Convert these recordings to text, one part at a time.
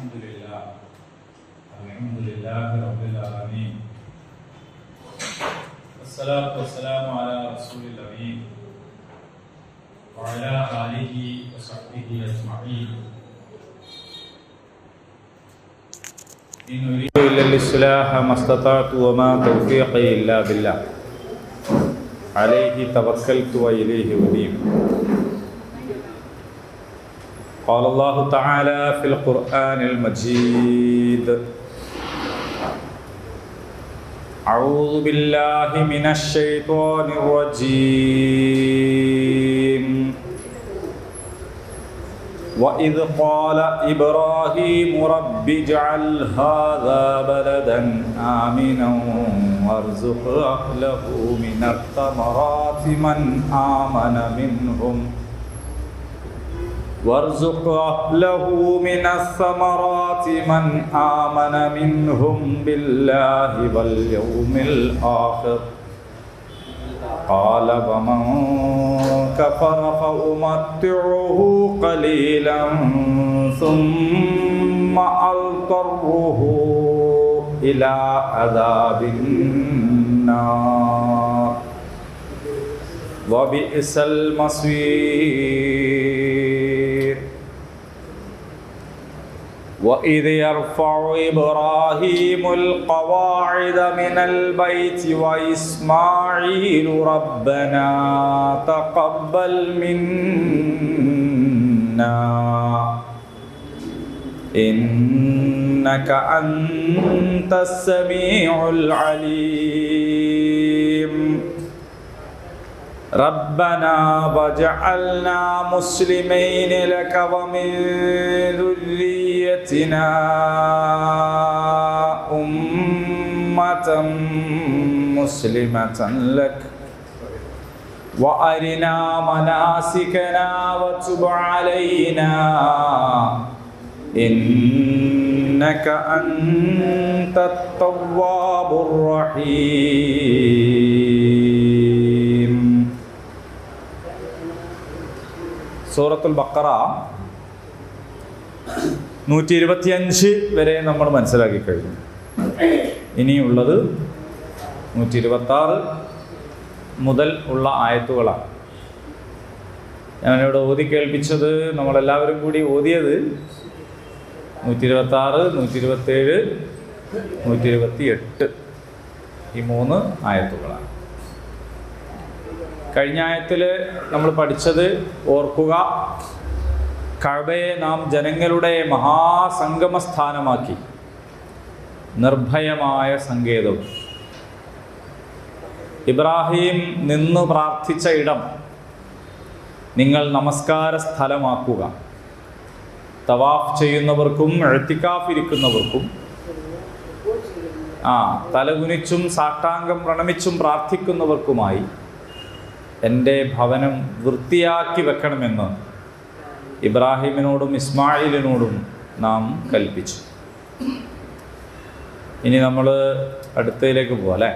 Alhamdulillah Rabbil Alamin. Wassalatu wassalamu ala Rasulil Amin wa ala alihi wa sahbihi ajma'in. In uridu illa al-islaha mastata'tu wa ma tawfiqi illa billah. Alayhi tawakkaltu wa ilayhi unib. قال الله تعالى في القرآن المجيد أعوذ بالله من الشيطان الرجيم وإذ قال إبراهيم رب اجعل هذا بلدا آمنا وارزق أهله من الثمرات من آمن منهم وارزق أهله من الثمرات من آمن منهم بالله واليوم الآخر قال ومن كفر فأمتعه قليلا ثم أضطره إلى عذاب النار وبئس المصير وإذ يرفع إبراهيم القواعد من البيت وإسماعيل ربنا تقبل منا إنك أنت السميع العليم ربنا وجعلنا مسلمين لك ومن ذريتنا أمة مسلمة لك وأرنا مناسكنا وتب علينا إنك أنت التواب الرحيم. സൂറത്തുൽ ബഖറ 125 വരെ നമ്മൾ മനസ്സിലാക്കി കഴിഞ്ഞു. ഇനിയുള്ളത് 126 മുതൽ ഉള്ള ആയത്തുകളാണ്. ഞാനിവിടെ ഓതി കേൾപ്പിച്ചത്, നമ്മളെല്ലാവരും കൂടി ഓതിയത് 126, 127, 128 ഈ 3 ആയത്തുകളാണ്. കഴിഞ്ഞ ആയത്തിൽ നമ്മൾ പഠിച്ചത് ഓർക്കുക, കഅബയെ നാം ജനങ്ങളുടെ മഹാസംഗമസ്ഥാനമാക്കി, നിർഭയമായ സങ്കേതവും. ഇബ്രാഹിം നിന്നു പ്രാർത്ഥിച്ച ഇടം നിങ്ങൾ നമസ്കാര സ്ഥലമാക്കുക. തവാഫ് ചെയ്യുന്നവർക്കും ഇഅ്തികാഫ് ഇരിക്കുന്നവർക്കും തലകുനിച്ചും സാഷ്ടാംഗം പ്രണമിച്ചും പ്രാർത്ഥിക്കുന്നവർക്കുമായി എൻ്റെ ഭവനം വൃത്തിയാക്കി വെക്കണമെന്ന് ഇബ്രാഹിമിനോടും ഇസ്മായിലിനോടും നാം കൽപ്പിച്ചു. ഇനി നമ്മൾ അടുത്തതിലേക്ക് പോകാം അല്ലേ?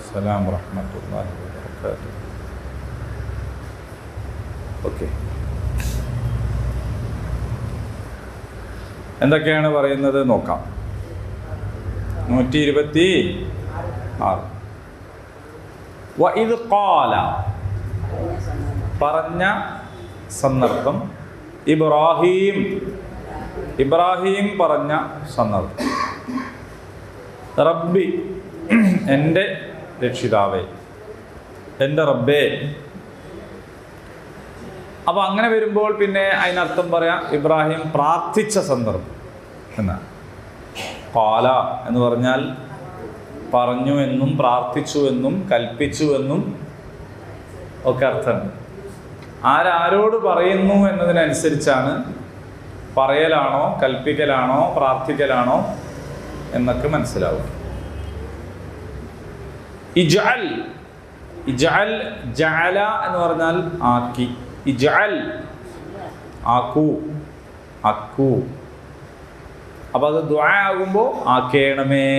സലാം റഹ്മത്തുള്ളാഹി വബറകാതുഹു. ഓക്കെ, എന്തൊക്കെയാണ് പറയുന്നത് നോക്കാം. 126 വഇദ് ഖാല, പറഞ്ഞ സന്ദർഭം. ഇബ്രാഹിം പറഞ്ഞ സന്ദർഭം. റബ്ബി, എൻ്റെ രക്ഷിതാവേ, എൻ്റെ റബ്ബേ. അപ്പോൾ അങ്ങനെ വരുമ്പോൾ പിന്നെ അതിനർത്ഥം പറയാം ഇബ്രാഹിം പ്രാർത്ഥിച്ച സന്ദർഭം എന്നാണ്. ഖാല എന്ന് പറഞ്ഞാൽ പറഞ്ഞു എന്നും പ്രാർത്ഥിച്ചു എന്നും കൽപ്പിച്ചു എന്നും ഒക്കെ അർത്ഥമുണ്ട്. ആരോട് പറയുന്നു എന്നതിനനുസരിച്ചാണ് പറയലാണോ കൽപ്പിക്കലാണോ പ്രാർത്ഥിക്കലാണോ എന്നൊക്കെ മനസ്സിലാവും. ഇജ്അൽ, ജഅല എന്ന് പറഞ്ഞാൽ ആക്കി. ഇജ്അൽ, ആക്കൂ, ആക്കൂ. അപ്പം അത് ദുആ ആകുമ്പോൾ ആക്കേണമേ,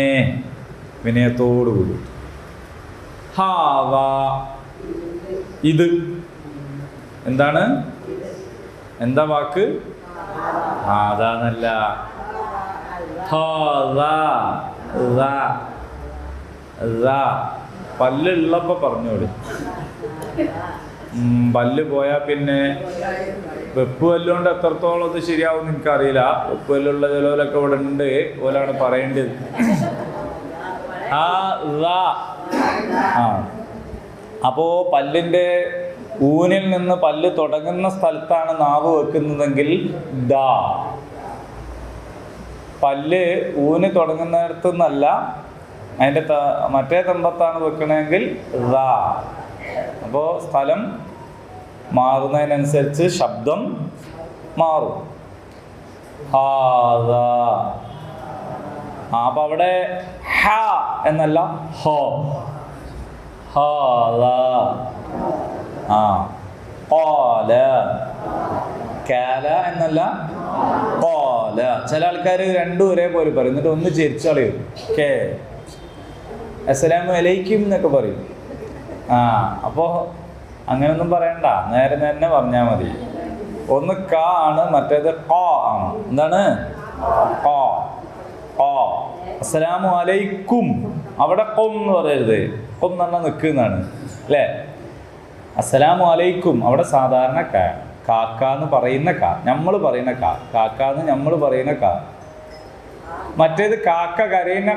വിനയത്തോടുകൂടി. ഹാവ, ഇത് എന്താണ്? എന്താ വാക്ക്? അതാന്നല്ല. പല്ലുള്ളപ്പോ പറഞ്ഞോളി. പല്ല് പോയാൽ പിന്നെ വെപ്പ് പല്ലുകൊണ്ട് എത്രത്തോളം അത് ശരിയാവും എനിക്കറിയില്ല. വെപ്പ് പല്ലുള്ള ചിലവരൊക്കെ ഇവിടെ ഉണ്ട്, ഓലാണ് പറയേണ്ടത്. അപ്പോ പല്ലിന്റെ ഊനിൽ നിന്ന് പല്ല് തുടങ്ങുന്ന സ്ഥലത്താണ് നാവ് വെക്കുന്നതെങ്കിൽ ദാ. പല്ല് ഊന് തുടങ്ങുന്നിടത്തു നിന്നല്ല, അതിന്റെ മറ്റേ തമ്പത്താണ് വെക്കണമെങ്കിൽ ദാ. അപ്പോൾ സ്ഥലം മാറുന്നതിനനുസരിച്ച് ശബ്ദം മാറും. അപ്പൊ അവിടെ ഹ എന്നല്ല ഹോ. കാല എന്നല്ല കോല. ചില ആൾക്കാർ രണ്ടും ഒരേപോലെ പറയും, എന്നിട്ട് ഒന്ന് ചിരിച്ചു കളയും. കേ അസ്സലാമു അലൈക്കും എന്നൊക്കെ പറയും. അപ്പോൾ അങ്ങനെയൊന്നും പറയണ്ട, നേരെ തന്നെ പറഞ്ഞാൽ മതി. ഒന്ന് ക ആണ്, മറ്റേത് ക ആണ്. എന്താണ്? അസ്സലാമു അലൈക്കും. അവിടെ കൊം എന്ന് പറയരുത്. കൊം എന്ന് പറഞ്ഞാൽ നിൽക്കുന്നതാണ് അല്ലേ? അസ്സലാമു അലൈക്കും അവിടെ സാധാരണ കാക്കാന്ന് പറയുന്ന നമ്മൾ പറയുന്ന കാക്കാന്ന് നമ്മൾ പറയുന്ന മറ്റേത് കാക്ക കരയുന്ന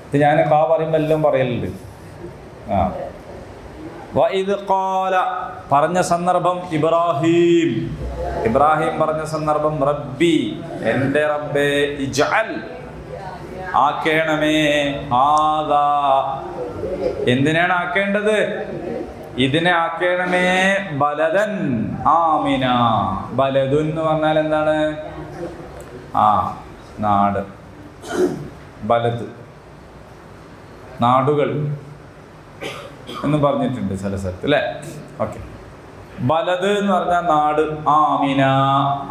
ഇത് ഞാൻ പറയുമ്പോൾ എല്ലാം പറയലുണ്ട്. വഇദ് ഖാല പറഞ്ഞ സന്ദർഭം ഇബ്രാഹിം പറഞ്ഞ സന്ദർഭം റബ്ബി എൻ്റെ റബ്ബേ ഇജ്അൽ ആക്കേണമേ ഹാദാ. എന്തിനാണ് ആക്കേണ്ടത്? ഇതിനെ ആക്കേണമേ ബലദൻ ആമിന. ബലദുൻ എന്ന് പറഞ്ഞാൽ എന്താണ്? നാട്. ബലദ് നാടുകൾ എന്ന് പറഞ്ഞിട്ടുണ്ട് ചില സ്ഥലത്ത് അല്ലേ? ഓക്കെ. ബലദ് എന്ന് പറഞ്ഞാൽ നാട്. ആമിന.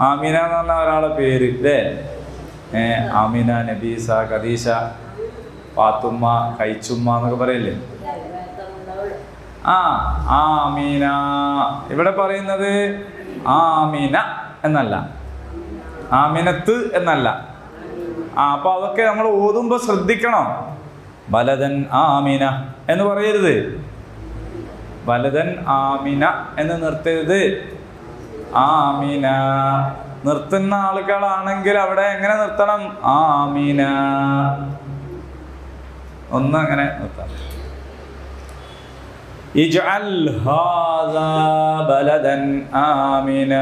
ആമിന എന്ന് പറഞ്ഞാൽ ഒരാളെ പേര് അല്ലേ? ആമിന, നബീസ, ഖദീജ, പാത്തുമ്മ, കൈച്ചുമ്മ എന്നൊക്കെ പറയില്ലേ? ആമീന. ഇവിടെ പറയുന്നത് ആമിന എന്നല്ല, ആമിനത്ത് എന്നല്ല. അപ്പൊ അതൊക്കെ നമ്മൾ ഓതുമ്പോ ശ്രദ്ധിക്കണം. ബലദൻ ആമിന എന്ന് പറയരുത്. ബലദൻ ആമിന എന്ന് നിർത്തരുത്. ആമിന നിർത്തുന്ന ആളുകളാണെങ്കിൽ അവിടെ എങ്ങനെ നിർത്തണം? ആമിന. ഒന്ന് അങ്ങനെ നിർത്താം. ഇജ്അൽ ഹാദാ ബലദൻ ആമിന.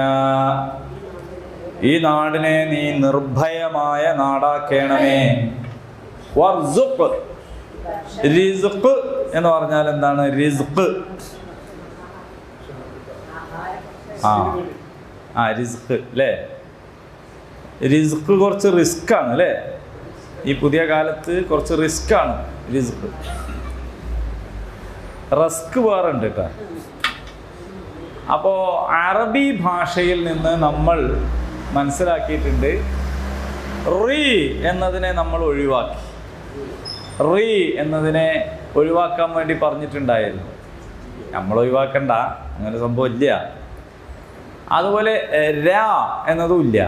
ഈ നാടിനെ നീ നിർഭയമായ നാടാക്കേണമേ. വർസുഖ്. റിസ്ഖ് എന്ന് പറഞ്ഞാൽ എന്താണ്? റിസ്ഖ്. റിസ്ഖ് അല്ലേ? റിസ്ഖ് കുറച്ച് റിസ്ക് ആണ് അല്ലേ? ഈ പുതിയ കാലത്ത് കുറച്ച് റിസ്ക് ആണ് റിസ്ഖ്. റസ്ക് വേറെ ഉണ്ട് കേട്ടോ. അപ്പോൾ അറബി ഭാഷയിൽ നിന്ന് നമ്മൾ മനസ്സിലാക്കിയിട്ടുണ്ട്, റീ എന്നതിനെ നമ്മൾ ഒഴിവാക്കി. റീ എന്നതിനെ ഒഴിവാക്കാൻ വേണ്ടി പറഞ്ഞിട്ടുണ്ടായിരുന്നു. നമ്മൾ ഒഴിവാക്കണ്ട, അങ്ങനെ സംഭവം ഇല്ല. അതുപോലെ രാ എന്നതും ഇല്ല.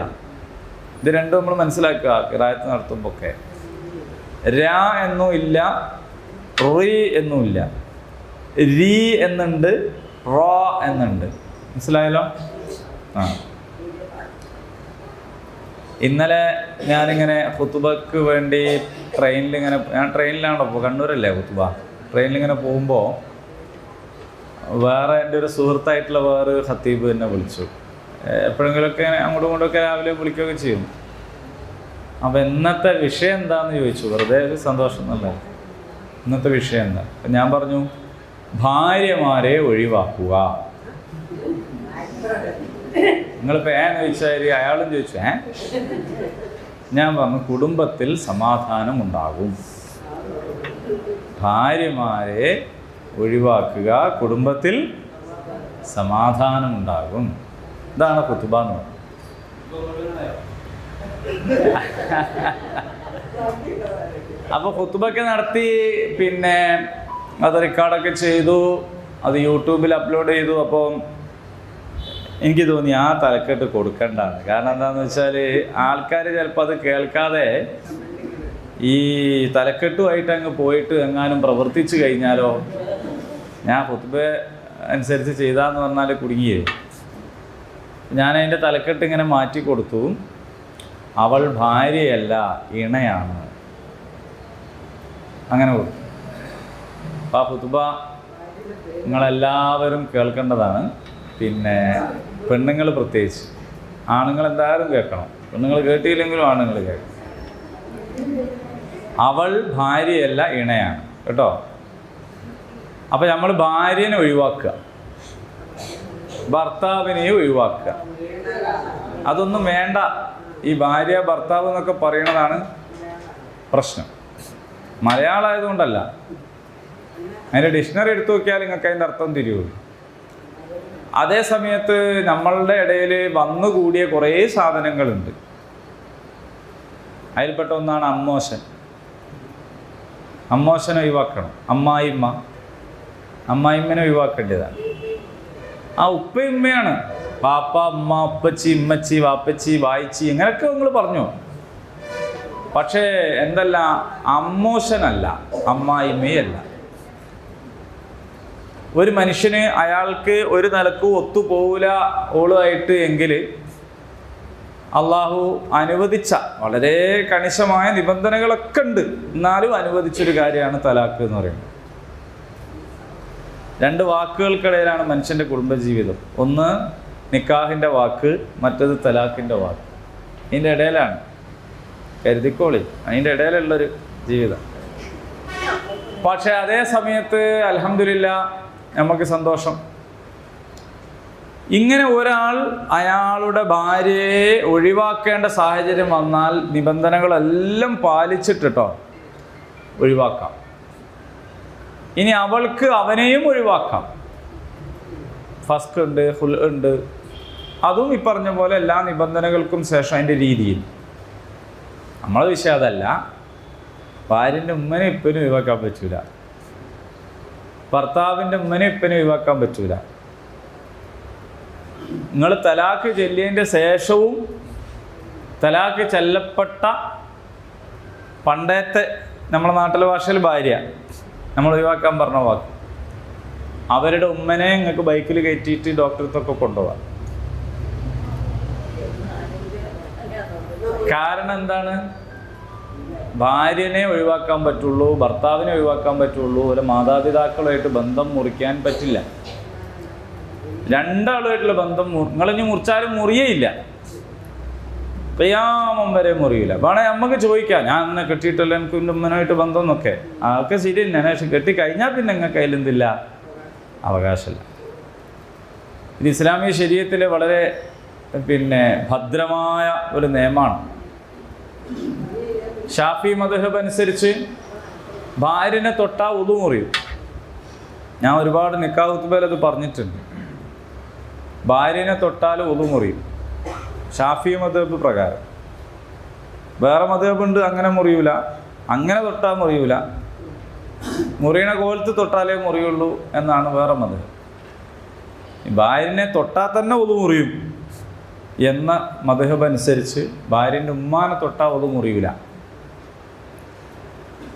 ഇത് രണ്ടും നമ്മൾ മനസ്സിലാക്കുക ഖിറാഅത്ത് നടത്തുമ്പോൾ ഒക്കെ. രാ എന്നും ഇല്ല, റീ എന്നും ഇല്ല. രീ എന്നുണ്ട്, റോ എന്നുണ്ട്. മനസ്സിലായല്ലോ? ഇന്നലെ ഞാനിങ്ങനെ ഖുതുബക്ക് വേണ്ടി ട്രെയിനിലിങ്ങനെ, ഞാൻ ട്രെയിനിലാണോ ഇപ്പോൾ, കണ്ണൂരല്ലേ ഖുതുബ, ട്രെയിനിലിങ്ങനെ പോകുമ്പോൾ വേറെ എൻ്റെ ഒരു സുഹൃത്തായിട്ടുള്ള വേറെ ഖത്തീബ് എന്നെ വിളിച്ചു. എപ്പോഴെങ്കിലുമൊക്കെ അങ്ങോട്ടും ഇങ്ങോട്ടൊക്കെ രാവിലെ വിളിക്കുകയൊക്കെ ചെയ്യും. അപ്പം ഇന്നത്തെ വിഷയം എന്താണെന്ന് ചോദിച്ചു. വെറുതെ ഒരു സന്തോഷം എന്നല്ല, ഇന്നത്തെ വിഷയം എന്താ? അപ്പം ഞാൻ പറഞ്ഞു, ഭാര്യമാരെ ഒഴിവാക്കുക. നിങ്ങളിപ്പോൾ എന്ന് ചോദിച്ചാൽ അയാളും ചോദിച്ചു ഞാൻ പറഞ്ഞു, കുടുംബത്തിൽ സമാധാനം ഉണ്ടാകും. ഭാര്യമാരെ ഒഴിവാക്കുക, കുടുംബത്തിൽ സമാധാനം ഉണ്ടാകും. ഇതാണ് ഖുതുബ എന്ന് പറയുന്നത്. അപ്പോൾ ഖുതുബൊക്കെ നടത്തി, പിന്നെ അത് റെക്കോർഡൊക്കെ ചെയ്തു. അത് യൂട്യൂബിൽ അപ്ലോഡ് ചെയ്തു. അപ്പോൾ എനിക്ക് തോന്നി ആ തലക്കെട്ട് കൊടുക്കണ്ടാണ്. കാരണം എന്താണെന്ന് വെച്ചാൽ ആൾക്കാർ ചിലപ്പോൾ അത് കേൾക്കാതെ ഈ തലക്കെട്ടുമായിട്ട് അങ്ങ് പോയിട്ട് എങ്ങാനും പ്രവർത്തിച്ചു കഴിഞ്ഞാലോ, ഞാൻ ഖുത്ബ അനുസരിച്ച് ചെയ്താന്ന് പറഞ്ഞാൽ കുടുങ്ങിയേ. ഞാനതിൻ്റെ തലക്കെട്ട് ഇങ്ങനെ മാറ്റി കൊടുത്തു, അവൾ ഭാര്യയല്ല ഇണയാണ്, അങ്ങനെ കൊടുത്തു. അപ്പോൾ ആ ഖുത്ബ നിങ്ങളെല്ലാവരും കേൾക്കേണ്ടതാണ്. പിന്നെ പെണ്ണുങ്ങൾ പ്രത്യേകിച്ച്, ആണുങ്ങൾ എന്തായാലും കേൾക്കണം. പെണ്ണുങ്ങൾ കേട്ടില്ലെങ്കിലും ആണുങ്ങൾ കേൾക്കണം. അവൾ ഭാര്യയല്ല ഇണയാണ് കേട്ടോ. അപ്പം നമ്മൾ ഭാര്യനെ ഒഴിവാക്കുക, ഭർത്താവിനെ ഒഴിവാക്കുക, അതൊന്നും വേണ്ട. ഈ ഭാര്യ ഭർത്താവ് എന്നൊക്കെ പറയണതാണ് പ്രശ്നം. മലയാളമായതുകൊണ്ടല്ല, അതിൻ്റെ ഡിക്ഷണറി എടുത്തു നോക്കിയാൽ നിങ്ങൾക്ക് അതിൻ്റെ അർത്ഥം തിരിയുള്ളൂ. അതേ സമയത്ത് നമ്മളുടെ ഇടയിൽ വന്നുകൂടിയ കുറേ സാധനങ്ങളുണ്ട്. അതിൽപ്പെട്ട ഒന്നാണ് അമ്മോശൻ. അമ്മോശനെ ഒഴിവാക്കണം. അമ്മായിമ്മനെ ഒഴിവാക്കേണ്ടതാണ്. ആ ഉപ്പയുമ്മയാണ്. പാപ്പ, ഉമ്മ, ഉപ്പച്ചി, ഇമ്മച്ചി, വാപ്പച്ചി, വായിച്ചി, ഇങ്ങനെയൊക്കെ നിങ്ങൾ പറഞ്ഞു. പക്ഷേ എന്തല്ല, അമ്മോശനല്ല, അമ്മായിമ്മയല്ല. ഒരു മനുഷ്യന് അയാൾക്ക് ഒരു നിലക്കും ഒത്തുപോകില്ല ഓളുമായിട്ട് എങ്കിൽ അള്ളാഹു അനുവദിച്ച വളരെ കണിശമായ നിബന്ധനകളൊക്കെ ഉണ്ട്, എന്നാലും അനുവദിച്ചൊരു കാര്യമാണ് തലാക്ക് എന്ന് പറയുന്നത്. രണ്ട് വാക്കുകൾക്കിടയിലാണ് മനുഷ്യൻ്റെ കുടുംബജീവിതം. ഒന്ന് നിക്കാഹിൻ്റെ വാക്ക്, മറ്റത് തലാഖിൻ്റെ വാക്ക്. ഇതിൻ്റെ ഇടയിലാണ്, കരുതിക്കോളി, അതിൻ്റെ ഇടയിലുള്ളൊരു ജീവിതം. പക്ഷെ അതേ സമയത്ത് അൽഹംദുലില്ലാ നമുക്ക് സന്തോഷം. ഇങ്ങനെ ഒരാൾ അയാളുടെ ഭാര്യയെ ഒഴിവാക്കേണ്ട സാഹചര്യം വന്നാൽ നിബന്ധനകളെല്ലാം പാലിച്ചിട്ടോ ഒഴിവാക്കാം. ഇനി അവൾക്ക് അവനെയും ഒഴിവാക്കാം. ഫസ്ക് ഉണ്ട്, ഹുൽ ഉണ്ട്, അതും ഈ പറഞ്ഞ പോലെ എല്ലാ നിബന്ധനകൾക്കും ശേഷം അതിൻ്റെ രീതിയിൽ. നമ്മളെ വിഷയം അതല്ല. ഭാര്യൻ്റെ ഉമ്മനെ ഇപ്പനും ഒഴിവാക്കാൻ പറ്റൂല, ഭർത്താവിൻ്റെ ഉമ്മനെ ഇപ്പനും ഒഴിവാക്കാൻ പറ്റൂല. നിങ്ങൾ തലാഖ് ചൊല്ലിയതിൻ്റെ ശേഷവും തലാഖ് ചെല്ലപ്പെട്ട പണ്ടത്തെ നമ്മളെ നാട്ടിലെ ഭാഷയിൽ ഭാര്യ നമ്മൾ ഒഴിവാക്കാൻ പറഞ്ഞ വാക്ക്, അവരുടെ ഉമ്മനെ നിങ്ങൾക്ക് ബൈക്കിൽ കയറ്റിയിട്ട് ഡോക്ടറത്തൊക്കെ കൊണ്ടുപോകാം. കാരണം എന്താണ്? ഭാര്യനെ ഒഴിവാക്കാൻ പറ്റുള്ളൂ, ഭർത്താവിനെ ഒഴിവാക്കാൻ പറ്റുള്ളൂ, ഒരു മാതാപിതാക്കളുമായിട്ട് ബന്ധം മുറിക്കാൻ പറ്റില്ല. രണ്ടാളുമായിട്ടുള്ള ബന്ധം നിങ്ങളിനി മുറിച്ചാലും മുറിയേയില്ല, ഖിയാമം വരെ മുറിയില്ല. വേണേ നമുക്ക് ചോദിക്കാം, ഞാൻ എന്നെ കെട്ടിയിട്ടല്ല, എനിക്ക് എൻ്റെ ഉമ്മനായിട്ട് ബന്ധം എന്നൊക്കെ. അതൊക്കെ ശരി തന്നെ. പക്ഷെ കെട്ടിക്കഴിഞ്ഞാൽ പിന്നെ നിങ്ങൾക്ക് അതിലെന്തില്ല, അവകാശമില്ല. ഇത് ഇസ്ലാമിക ശരീഅത്തിലെ വളരെ ഭദ്രമായ ഒരു നിയമമാണ്. ഷാഫി മദ്ഹബ് അനുസരിച്ച് ഭാര്യനെ തൊട്ടാ ഉളു മുറിയും. ഞാൻ ഒരുപാട് നിക്കാഹ് ഖുത്ബയിൽ അത് പറഞ്ഞിട്ടുണ്ട്. ഭാര്യനെ തൊട്ടാൽ ഉളു മുറിയും ഷാഫി മദ്ഹബ് പ്രകാരം. വേറെ മദ്ഹബ് ഉണ്ട്, അങ്ങനെ മുറിയൂല, അങ്ങനെ തൊട്ടാൽ മുറിയൂല, മുറിയണ കോലത്ത് തൊട്ടാലേ മുറിയുള്ളൂ എന്നാണ് വേറെ മദ്ഹബ്. ഭാര്യനെ തൊട്ടാൽ തന്നെ ഉളു മുറിയും എന്ന മദ്ഹബ് അനുസരിച്ച് ഭാര്യൻ്റെ ഉമ്മാനെ തൊട്ടാൽ ഉളു മുറിയൂല.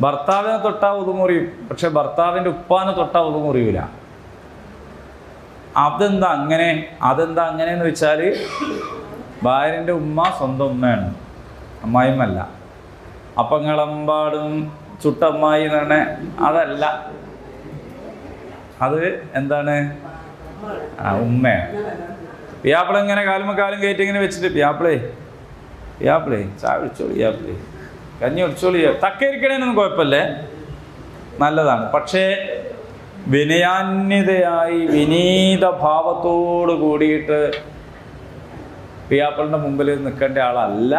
ഭർത്താവിനെ തൊട്ടാൽ ഉളു മുറിയും, പക്ഷെ ഭർത്താവിൻ്റെ ഉപ്പാനെ തൊട്ടാൽ ഉളു മുറിയൂല. അതെന്താ അങ്ങനെയെന്ന് വെച്ചാൽ ഭാര്യൻ്റെ ഉമ്മ സ്വന്തം ഉമ്മയാണ്, അമ്മായിമല്ല. അപ്പങ്ങളമ്പാടും ചുട്ടമ്മായി എന്ന് പറഞ്ഞ അതല്ല, അത് എന്താണ്, ഉമ്മയാണ്. പിയാപ്പിള ഇങ്ങനെ കാലും കയറ്റി ഇങ്ങനെ വെച്ചിട്ട് പിയാപ്പിളേ ചായ ഒഴിച്ചോളി, പിയാപ്പിളേ കഞ്ഞി ഒഴിച്ചോളി, തക്കരിക്കണേനൊന്നും കുഴപ്പമില്ലേ, നല്ലതാണ്. പക്ഷേ വിനയാന്യതയായി വിനീത ഭാവത്തോട് കൂടിയിട്ട് പിയാപ്പിളിൻ്റെ മുമ്പിൽ നിൽക്കേണ്ട ആളല്ല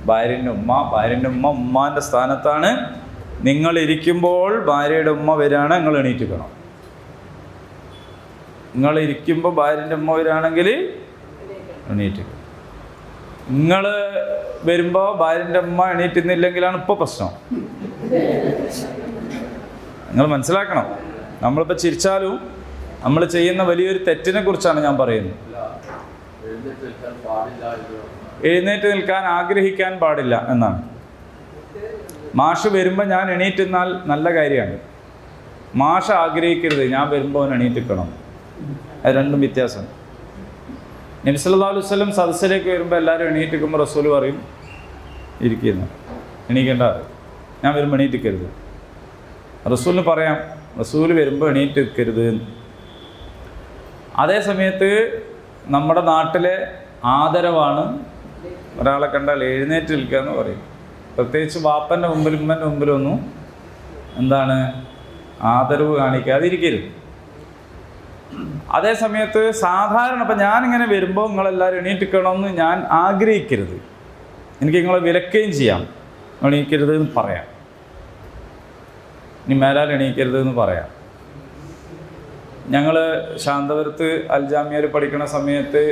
ഭാര്യൻ്റെ ഉമ്മ. ഭാര്യൻ്റെ ഉമ്മ ഉമ്മാൻ്റെ സ്ഥാനത്താണ്. നിങ്ങളിരിക്കുമ്പോൾ ഭാര്യയുടെ ഉമ്മ വരികയാണ്, നിങ്ങൾ എണീറ്റിക്കണം. നിങ്ങളിരിക്കുമ്പോൾ ഭാര്യൻ്റെ ഉമ്മ വരികയാണെങ്കിൽ എണീറ്റിക്കണം. നിങ്ങൾ വരുമ്പോൾ ഭാര്യൻ്റെ ഉമ്മ എണീറ്റുന്നില്ലെങ്കിലാണ് ഇപ്പോൾ പ്രശ്നം. നിങ്ങൾ മനസ്സിലാക്കണം. നമ്മളിപ്പോൾ ചിരിച്ചാലും നമ്മൾ ചെയ്യുന്ന വലിയൊരു തെറ്റിനെ കുറിച്ചാണ് ഞാൻ പറയുന്നത്. എഴുന്നേറ്റ് നിൽക്കാൻ ആഗ്രഹിക്കാൻ പാടില്ല എന്നാണ്. മാഷ് വരുമ്പോൾ ഞാൻ എണീറ്റുന്നാൽ നല്ല കാര്യമാണ്. മാഷ് ആഗ്രഹിക്കരുത് ഞാൻ വരുമ്പോൾ അവൻ എണീറ്റിക്കണം. അത് രണ്ടും വ്യത്യാസം. നബി സല്ലല്ലാഹു അലൈഹി വസല്ലം സദസ്സിലേക്ക് വരുമ്പോൾ എല്ലാവരും എണീറ്റിക്കുമ്പോൾ റസൂൽ പറയും ഇരിക്കുന്നു, എണീക്കേണ്ട, ഞാൻ വരുമ്പോൾ എണീറ്റിക്കരുത്. റസൂലിന് പറയാം റസൂൽ വരുമ്പോൾ എണീറ്റിക്കരുത്. അതേ സമയത്ത് നമ്മുടെ നാട്ടിലെ ആദരവാണ് ഒരാളെ കണ്ടാൽ എഴുന്നേറ്റ് നിൽക്കുക എന്ന് പറയും. പ്രത്യേകിച്ച് വാപ്പൻ്റെ മുമ്പിൽ ഉമ്മൻ്റെ മുമ്പിലൊന്നും എന്താണ് ആദരവ് കാണിക്കാതിരിക്കരുത്. അതേ സമയത്ത് സാധാരണ ഇപ്പം ഞാനിങ്ങനെ വരുമ്പോൾ നിങ്ങളെല്ലാവരും എണീറ്റിക്കണമെന്ന് ഞാൻ ആഗ്രഹിക്കരുത്. എനിക്ക് നിങ്ങളെ വിലക്കുകയും ചെയ്യാം, എണീക്കരുത് എന്ന് പറയാം, ഇനി മേലാൽ എണീക്കരുത് എന്ന് പറയാം. ഞങ്ങൾ ശാന്തപുരത്ത് അൽജാമിയയിൽ പഠിക്കുന്ന സമയത്ത്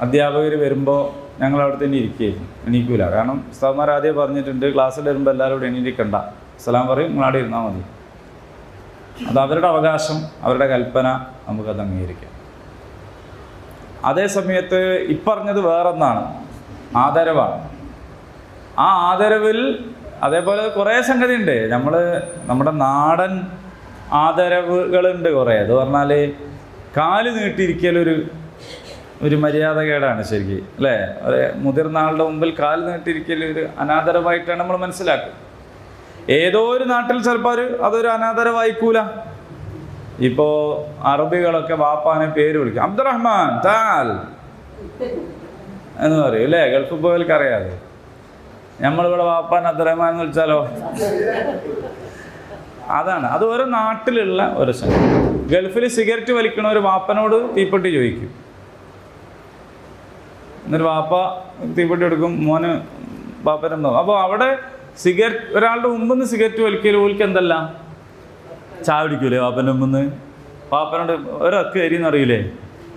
അധ്യാപകർ വരുമ്പോൾ ഞങ്ങൾ അവിടെ തന്നെ ഇരിക്കുകയായിരുന്നു, എണീക്കൂല. കാരണം ഉസ്താദ്മാർ ആദ്യം പറഞ്ഞിട്ടുണ്ട് ക്ലാസ്സിൽ വരുമ്പോൾ എല്ലാവരും ഇവിടെ എണീക്കണ്ട, സലാം പറയും, നിങ്ങളവിടെ ഇരുന്നാൽ മതി. അത് അവരുടെ അവകാശം, അവരുടെ കൽപ്പന, നമുക്കത് അംഗീകരിക്കാം. അതേ സമയത്ത് ഇപ്പറഞ്ഞത് വേറൊന്നാണ്, ആദരവാണ്. ആ ആദരവിൽ അതേപോലെ കുറേ സംഗതി ഉണ്ട്. നമ്മുടെ നാടൻ ആദരവുകളുണ്ട് കുറേ. അത് പറഞ്ഞാൽ കാല് നീട്ടിയിരിക്കലൊരു മര്യാദകേടാണ് ശരിക്കും, അല്ലേ? ഒരു മുതിർന്ന ആളുടെ മുമ്പിൽ കാല് നീട്ടിയിരിക്കൽ ഒരു അനാദരവായിട്ടാണ് നമ്മൾ മനസ്സിലാക്കുക. ഏതോ ഒരു നാട്ടിൽ ചിലപ്പോൾ അതൊരു അനാദരവായിക്കൂല. ഇപ്പോൾ അറബികളൊക്കെ വാപ്പാനെ പേര് വിളിക്കും, അബ്ദുറഹ്മാൻ താൽ എന്ന് പറയും, അല്ലേ? ഗൾഫ് പോയവർക്ക് അറിയാതെ. നമ്മളിവിടെ വാപ്പാൻ അബ്ദുറഹ്മാൻ എന്ന് വിളിച്ചാലോ? അതാണ്, അത് ഓരോ നാട്ടിലുള്ള ഒരു സംഗതി. ഗൾഫിൽ സിഗരറ്റ് വലിക്കണ ഒരു വാപ്പനോട് തീപ്പെട്ടി ചോദിക്കും. എന്നൊരു വാപ്പ തീപ്പെട്ടി എടുക്കും, മോന് വാപ്പൻ്റെ. അപ്പോൾ അവിടെ ഒരാളുടെ മുമ്പിൽ നിന്ന് സിഗരറ്റ് വലിക്കലും ഓൽക്ക് എന്തല്ല ചായ പിടിക്കൂലേ വാപ്പൻ്റെ മുമ്പിൽ നിന്ന്? വാപ്പനോട് ഒരൊക്കെ എരിയെന്ന് അറിയില്ലേ?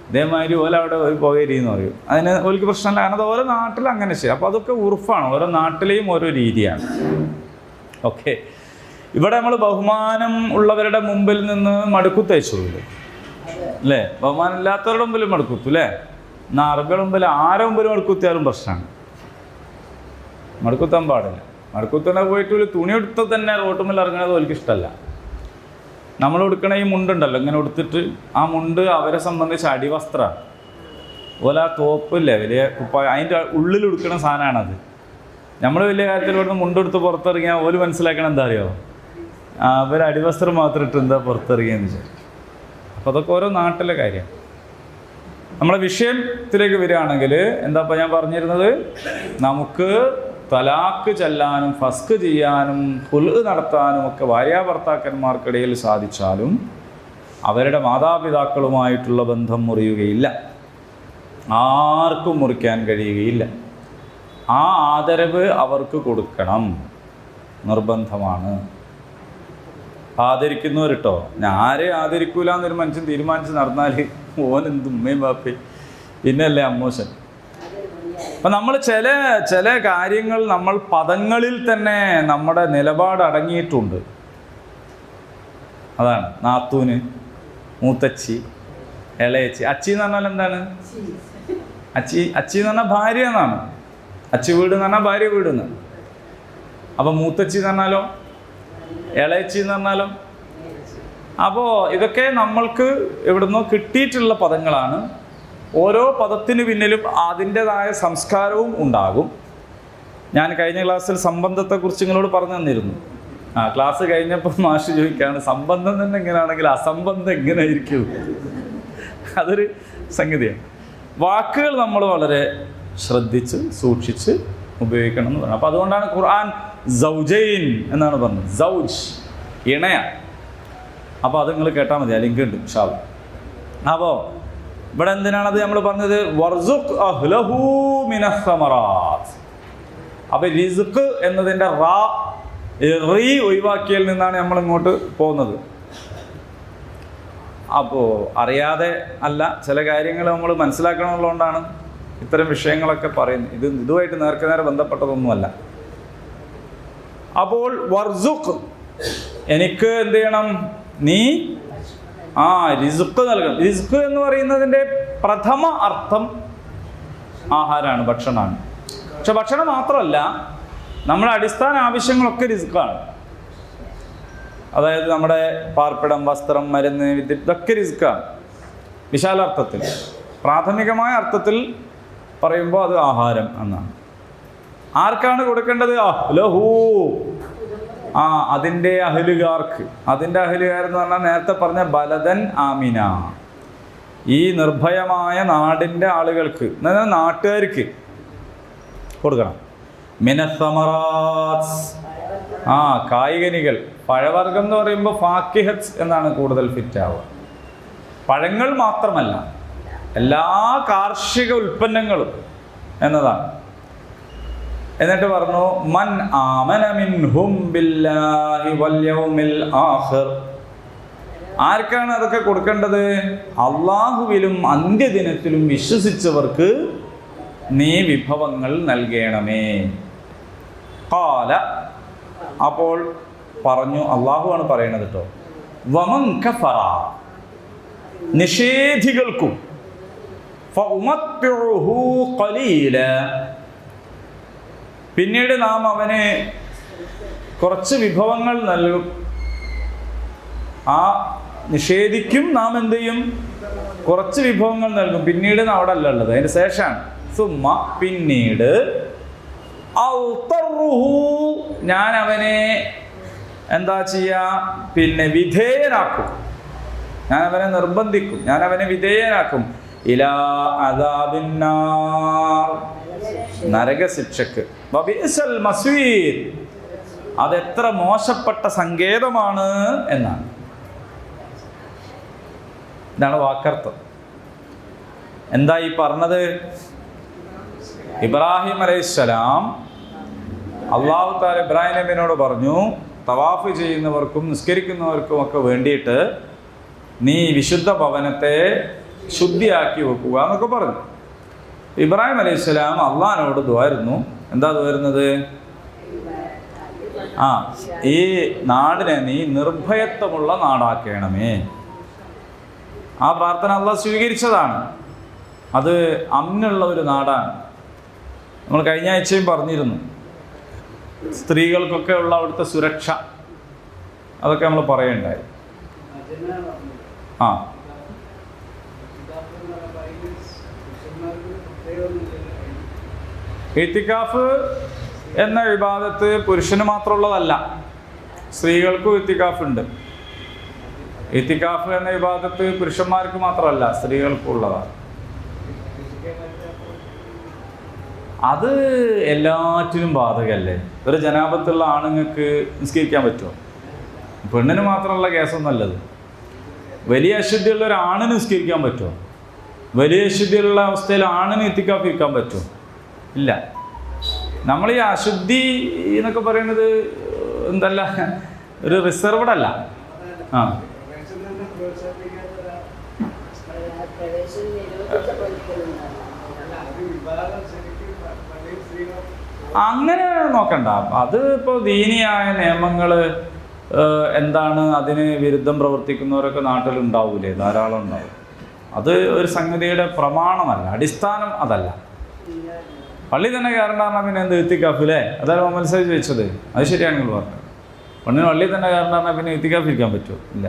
ഇതേമാതിരി ഓല അവിടെ ഒരു പുകയരിയെന്ന് പറയും. അതിന് ഓൽക്ക് പ്രശ്നമില്ല, കാരണം അത് ഓരോ നാട്ടിൽ അങ്ങനെ ശരി. അപ്പോൾ അതൊക്കെ ഉറഫാണ്, ഓരോ നാട്ടിലെയും ഓരോ രീതിയാണ്. ഓക്കെ, ഇവിടെ നമ്മൾ ബഹുമാനം ഉള്ളവരുടെ മുമ്പിൽ നിന്ന് മടുക്കുത്തയച്ചോളൂ, അല്ലേ? ബഹുമാനം ഇല്ലാത്തവരുടെ മുമ്പിൽ മടുക്കുത്തു, അല്ലേ? എന്നാൽ അറബികളുടെ മുമ്പിൽ ആരെ മുമ്പിൽ മടുക്കുത്തിയാലും പ്രശ്നമാണ്. മടുക്കുത്താൻ പാടില്ല. മടുക്കുത്തന്നെ പോയിട്ട് ഒരു തുണി എടുത്ത് തന്നെ റോട്ടുമ്പിൽ ഇറങ്ങുന്നത് അവർക്ക് ഇഷ്ടമല്ല. നമ്മൾ ഉടുക്കണ ഈ മുണ്ടുണ്ടല്ലോ, ഇങ്ങനെ ഉടുത്തിട്ട് ആ മുണ്ട് അവരെ സംബന്ധിച്ച് അടിവസ്ത്രമാണ്. അതുപോലെ ആ തോപ്പില്ലേ വലിയ കുപ്പായ, അതിൻ്റെ ഉള്ളിൽ ഉടുക്കണ സാധനമാണത്. നമ്മൾ വലിയ കാര്യത്തിൽ ഇവിടുന്ന് മുണ്ടെടുത്ത് പുറത്തിറങ്ങിയാൽ ഓല് മനസ്സിലാക്കണം എന്താ അറിയോ, അവർ അടിവസ്ത്രം മാത്രം ഇട്ട് എന്താ പുറത്തിറങ്ങിയെന്ന് വിചാരിക്കും. അപ്പോൾ അതൊക്കെ ഓരോ നാട്ടിലെ കാര്യം. നമ്മളെ വിഷയത്തിലേക്ക് വരികയാണെങ്കിൽ എന്താ ഞാൻ പറഞ്ഞിരുന്നത്, നമുക്ക് തലാക്ക് ചെല്ലാനും ഫസ്ക് ചെയ്യാനും ഖുൽഉ നടത്താനും ഒക്കെ ഭാര്യാഭർത്താക്കന്മാർക്കിടയിൽ സാധിച്ചാലും അവരുടെ മാതാപിതാക്കളുമായിട്ടുള്ള ബന്ധം മുറിയുകയില്ല, ആർക്കും മുറിക്കാൻ കഴിയുകയില്ല. ആ ആദരവ് അവർക്ക് കൊടുക്കണം, നിർബന്ധമാണ്. ആദരിക്കുന്നവരിട്ടോ, ഞാൻ ആരെയും ആദരിക്കൂല എന്നൊരു മനുഷ്യൻ തീരുമാനിച്ച് നടന്നാൽ ഓൻ എന്ത് ഉമ്മയും ബാപ്പയും പിന്നല്ലേ അമ്മോശൻ. അപ്പം നമ്മൾ ചില കാര്യങ്ങൾ നമ്മൾ പദങ്ങളിൽ തന്നെ നമ്മുടെ നിലപാട് അടങ്ങിയിട്ടുണ്ട്. അതാണ് നാത്തൂന്, മൂത്തച്ചി, ഇളയച്ചി. അച്ചി എന്ന് പറഞ്ഞാൽ എന്താണ്? അച്ചി എന്ന് പറഞ്ഞാൽ ഭാര്യ എന്നാണ്. അച്ചി വീട് എന്ന് പറഞ്ഞാൽ ഭാര്യ വീട് എന്ന്. അപ്പം മൂത്തച്ചി എന്ന് പറഞ്ഞാലോ, ഇളയച്ചി എന്ന് പറഞ്ഞാലോ. അപ്പോൾ ഇതൊക്കെ നമ്മൾക്ക് എവിടുന്നോ കിട്ടിയിട്ടുള്ള പദങ്ങളാണ്. ഓരോ പദത്തിന് പിന്നിലും അതിൻ്റെതായ സംസ്കാരവും ഉണ്ടാകും. ഞാൻ കഴിഞ്ഞ ക്ലാസ്സിൽ സംബന്ധത്തെക്കുറിച്ച് നിങ്ങളോട് പറഞ്ഞു തന്നിരുന്നു. ക്ലാസ് കഴിഞ്ഞപ്പോൾ മാഷ് ചോദിക്കുകയാണ്, സംബന്ധം തന്നെ എങ്ങനെയാണെങ്കിൽ അസംബന്ധം എങ്ങനെയായിരിക്കും? അതൊരു സംഗതിയാണ്. വാക്കുകൾ നമ്മൾ വളരെ ശ്രദ്ധിച്ച് സൂക്ഷിച്ച് ഉപയോഗിക്കണം എന്ന് പറഞ്ഞു. അപ്പോൾ അതുകൊണ്ടാണ് ഖുർആൻ സൗജൈൻ എന്നാണ് പറഞ്ഞത്, സൗജ് ഇണയ. അപ്പോൾ അത് നിങ്ങൾ കേട്ടാൽ മതി, ആ ലിങ്ക് ഉണ്ട് ഇൻഷാ അല്ലാഹ്. അപ്പോൾ ഇവിടെ എന്തിനാണത് നമ്മൾ പറഞ്ഞത്? വർസുഖ് അഹ്ലഹു മിനസ് സമറാത്ത്. അപ്പോൾ റിസ്ഖ് എന്നതിൻ്റെ റീ ഒഴിവാക്കിയതിൽ നിന്നാണ് നമ്മൾ ഇങ്ങോട്ട് പോകുന്നത്. അപ്പോൾ അറിയാതെ അല്ല, ചില കാര്യങ്ങൾ നമ്മൾ മനസ്സിലാക്കണമെന്നുള്ളതുകൊണ്ടാണ് ഇത്തരം വിഷയങ്ങളൊക്കെ പറയുന്നത്. ഇതുമായിട്ട് നേരെ ബന്ധപ്പെട്ടതൊന്നുമല്ല. അപ്പോൾ വർസുഖ്, എനിക്ക് എന്ത് ചെയ്യണം? നീ റിസ്ക് നൽകണം. റിസ്ക് എന്ന് പറയുന്നതിൻ്റെ പ്രഥമ അർത്ഥം ആഹാരമാണ്, ഭക്ഷണമാണ്. പക്ഷെ ഭക്ഷണം മാത്രമല്ല, നമ്മുടെ അടിസ്ഥാന ആവശ്യങ്ങളൊക്കെ റിസ്ക്കാണ്. അതായത് നമ്മുടെ പാർപ്പിടം, വസ്ത്രം, മരുന്ന്, ഇതൊക്കെ റിസ്ക്കാണ് വിശാലാർത്ഥത്തിൽ. പ്രാഥമികമായ അർത്ഥത്തിൽ പറയുമ്പോൾ അത് ആഹാരം എന്നാണ്. ആർക്കാണ് കൊടുക്കേണ്ടത്? അഹ്ലഹു, അതിൻ്റെ അഹ്ലുകാർക്ക്. അതിൻ്റെ അഹ്ലുകാരെന്ന് പറഞ്ഞാൽ നേരത്തെ പറഞ്ഞ ബലദൻ ആമിന, ഈ നിർഭയമായ നാടിൻ്റെ ആളുകൾക്ക്, നാട്ടുകാർക്ക് കൊടുക്കണം. മിനസ്സമറാത്ത്, കായികനികൾ. പഴവർഗം എന്ന് പറയുമ്പോൾ ഫാക്കിഹത്ത് എന്നാണ് കൂടുതൽ ഫിറ്റാവുക. പഴങ്ങൾ മാത്രമല്ല, എല്ലാ കാർഷിക ഉൽപ്പന്നങ്ങളും എന്നതാണ്. എന്നിട്ട് പറഞ്ഞു മൻ ആമന മിൻഹും ബില്ലാഹി വൽ യൗമിൽ ആഖിർ. ആർക്കാണ് അതൊക്കെ കൊടുക്കേണ്ടത്? അള്ളാഹുവിലും അന്ത്യദിനത്തിലും വിശ്വസിച്ചവർക്ക് നീ വിഭവങ്ങൾ നൽകണമേ. ഖാല, അപ്പോൾ പറഞ്ഞു, അള്ളാഹുവാണ് പറയണത് കേട്ടോ, വമൻ കഫറ, നിഷേധികൾക്കും, ഫഉമത്തിഉഹു ഖലീല, പിന്നീട് നാം അവന് കുറച്ച് വിഭവങ്ങൾ നൽകും. ആ നിഷേധിക്കും നാം എന്ത് ചെയ്യും? കുറച്ച് വിഭവങ്ങൾ നൽകും. പിന്നീട് അവിടെ അല്ല ഉള്ളത്, അതിന് ശേഷമാണ്. സുമ്മ, പിന്നീട്, ഞാൻ അവനെ എന്താ ചെയ്യാ? പിന്നെ വിധേയനാക്കും, ഞാൻ അവനെ നിർബന്ധിക്കും, ഞാൻ അവനെ വിധേയനാക്കും. ഇലാ അദാബിന്നാർ, നരകശിക്ഷക്ക്. വബിഇസൽ മസ്വീർ, അതെത്ര മോശപ്പെട്ട സങ്കേതമാണ് എന്നാണ്. ഇതാണ് വാക്കർത്ഥം. എന്താ ഈ പറഞ്ഞത്? ഇബ്രാഹിം അലൈഹിസ്സലാം അല്ലാഹു തആല ഇബ്രാഹിം നബിയോട് പറഞ്ഞു, തവാഫ് ചെയ്യുന്നവർക്കും നിസ്കരിക്കുന്നവർക്കും ഒക്കെ വേണ്ടിയിട്ട് നീ വിശുദ്ധ ഭവനത്തെ ശുദ്ധിയാക്കി വെക്കുക എന്നൊക്കെ പറഞ്ഞു. ഇബ്രാഹിം അലൈഹിസ്സലാം അള്ളാഹിനോട് ദുആയിരുന്നു. എന്താ ദുആയിരുന്നത്? ഈ നാടിനെ നീ നിർഭയത്വമുള്ള നാടാക്കണമേ. ആ പ്രാർത്ഥന അള്ളാഹ് സ്വീകരിച്ചതാണ്. അത് അമ്നുള്ള ഒരു നാടാണ്. നമ്മൾ കഴിഞ്ഞ ആഴ്ചയും പറഞ്ഞിരുന്നു, സ്ത്രീകൾക്കൊക്കെ ഉള്ള അവിടുത്തെ സുരക്ഷ, അതൊക്കെ നമ്മൾ പറയുണ്ടായി. ഇത്തിക്കാഫ് എന്ന ഇബാദത്ത് പുരുഷന് മാത്രമുള്ളതല്ല, സ്ത്രീകൾക്കും ഇത്തിക്കാഫ് ഉണ്ട്. ഇത്തിക്കാഫ് എന്ന ഇബാദത്ത് പുരുഷന്മാർക്ക് മാത്രമല്ല, സ്ത്രീകൾക്കും ഉള്ളതാണ്. അത് എല്ലാറ്റിനും ബാധകല്ലേ. ഒരു ജനാപത്തുള്ള ആണുങ്ങൾക്ക് നിസ്കരിക്കാൻ പറ്റുമോ? പെണ്ണിന് മാത്രമുള്ള കേസൊന്നല്ലത്. വലിയ അശുദ്ധിയുള്ള ഒരു ആണിന് നിസ്കരിക്കാൻ പറ്റുമോ? വലിയ അശുദ്ധിയുള്ള അവസ്ഥയിൽ ആണിന് ഇത്തിക്കാഫ് ഇരിക്കാൻ പറ്റുമോ? ഇല്ല. നമ്മൾ ഈ അശുദ്ധി എന്നൊക്കെ പറയുന്നത് എന്തല്ല, ഒരു റിസർവ്ഡ് അല്ല. അങ്ങനെ നോക്കണ്ട. അത് ഇപ്പോൾ ദീനിയായ നിയമങ്ങൾ എന്താണ്, അതിന് വിരുദ്ധം പ്രവർത്തിക്കുന്നവരൊക്കെ നാട്ടിലുണ്ടാവൂലേ, ധാരാളം ഉണ്ടാവും. അത് ഒരു സംഗതിയുടെ പ്രമാണമല്ല, അടിസ്ഥാനം അതല്ല. പള്ളി തന്നെ കയറണ്ടാറിനാ പിന്നെ എന്ത് ഇത്തിക്കാഫ് അല്ലേ? അതാണ് മുഹമ്മദ് സയ്യിദ് ചോദിച്ചത്. അത് ശരിയാണ് നിങ്ങൾ പറഞ്ഞത്. പെണ്ണിന് പള്ളി തന്നെ കയറണ്ടാറിനാ പിന്നെ ഇത്തിക്കാഫ് ഇരിക്കാൻ പറ്റുമോ? ഇല്ല.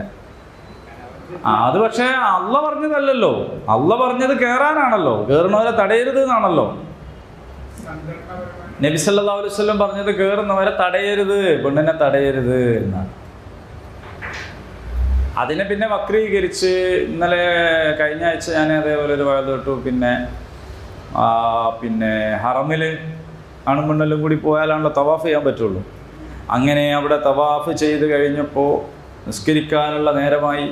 അത് പക്ഷേ അള്ള പറഞ്ഞതല്ലല്ലോ. അള്ള പറഞ്ഞത് കയറാനാണല്ലോ, കയറുന്നവരെ തടയരുത് എന്നാണല്ലോ. നബി സല്ലല്ലാഹു അലൈഹി വസല്ലം പറഞ്ഞത് കയറുന്നവരെ തടയരുത്, പെണ്ണിനെ തടയരുത് എന്നാണ്. അതിനെ പിന്നെ വക്രീകരിച്ച് ഇന്നലെ കഴിഞ്ഞ ആഴ്ച ഞാൻ അതേപോലെ ഒരു വയത് കേട്ടു. പിന്നെ ഹറമിൽ ആണും പെണ്ണെല്ലാം കൂടി പോയാലാണല്ലോ തവാഫ് ചെയ്യാൻ പറ്റുള്ളൂ. അങ്ങനെ അവിടെ തവാഫ് ചെയ്ത് കഴിഞ്ഞപ്പോൾ നിസ്കരിക്കാനുള്ള നേരമായി.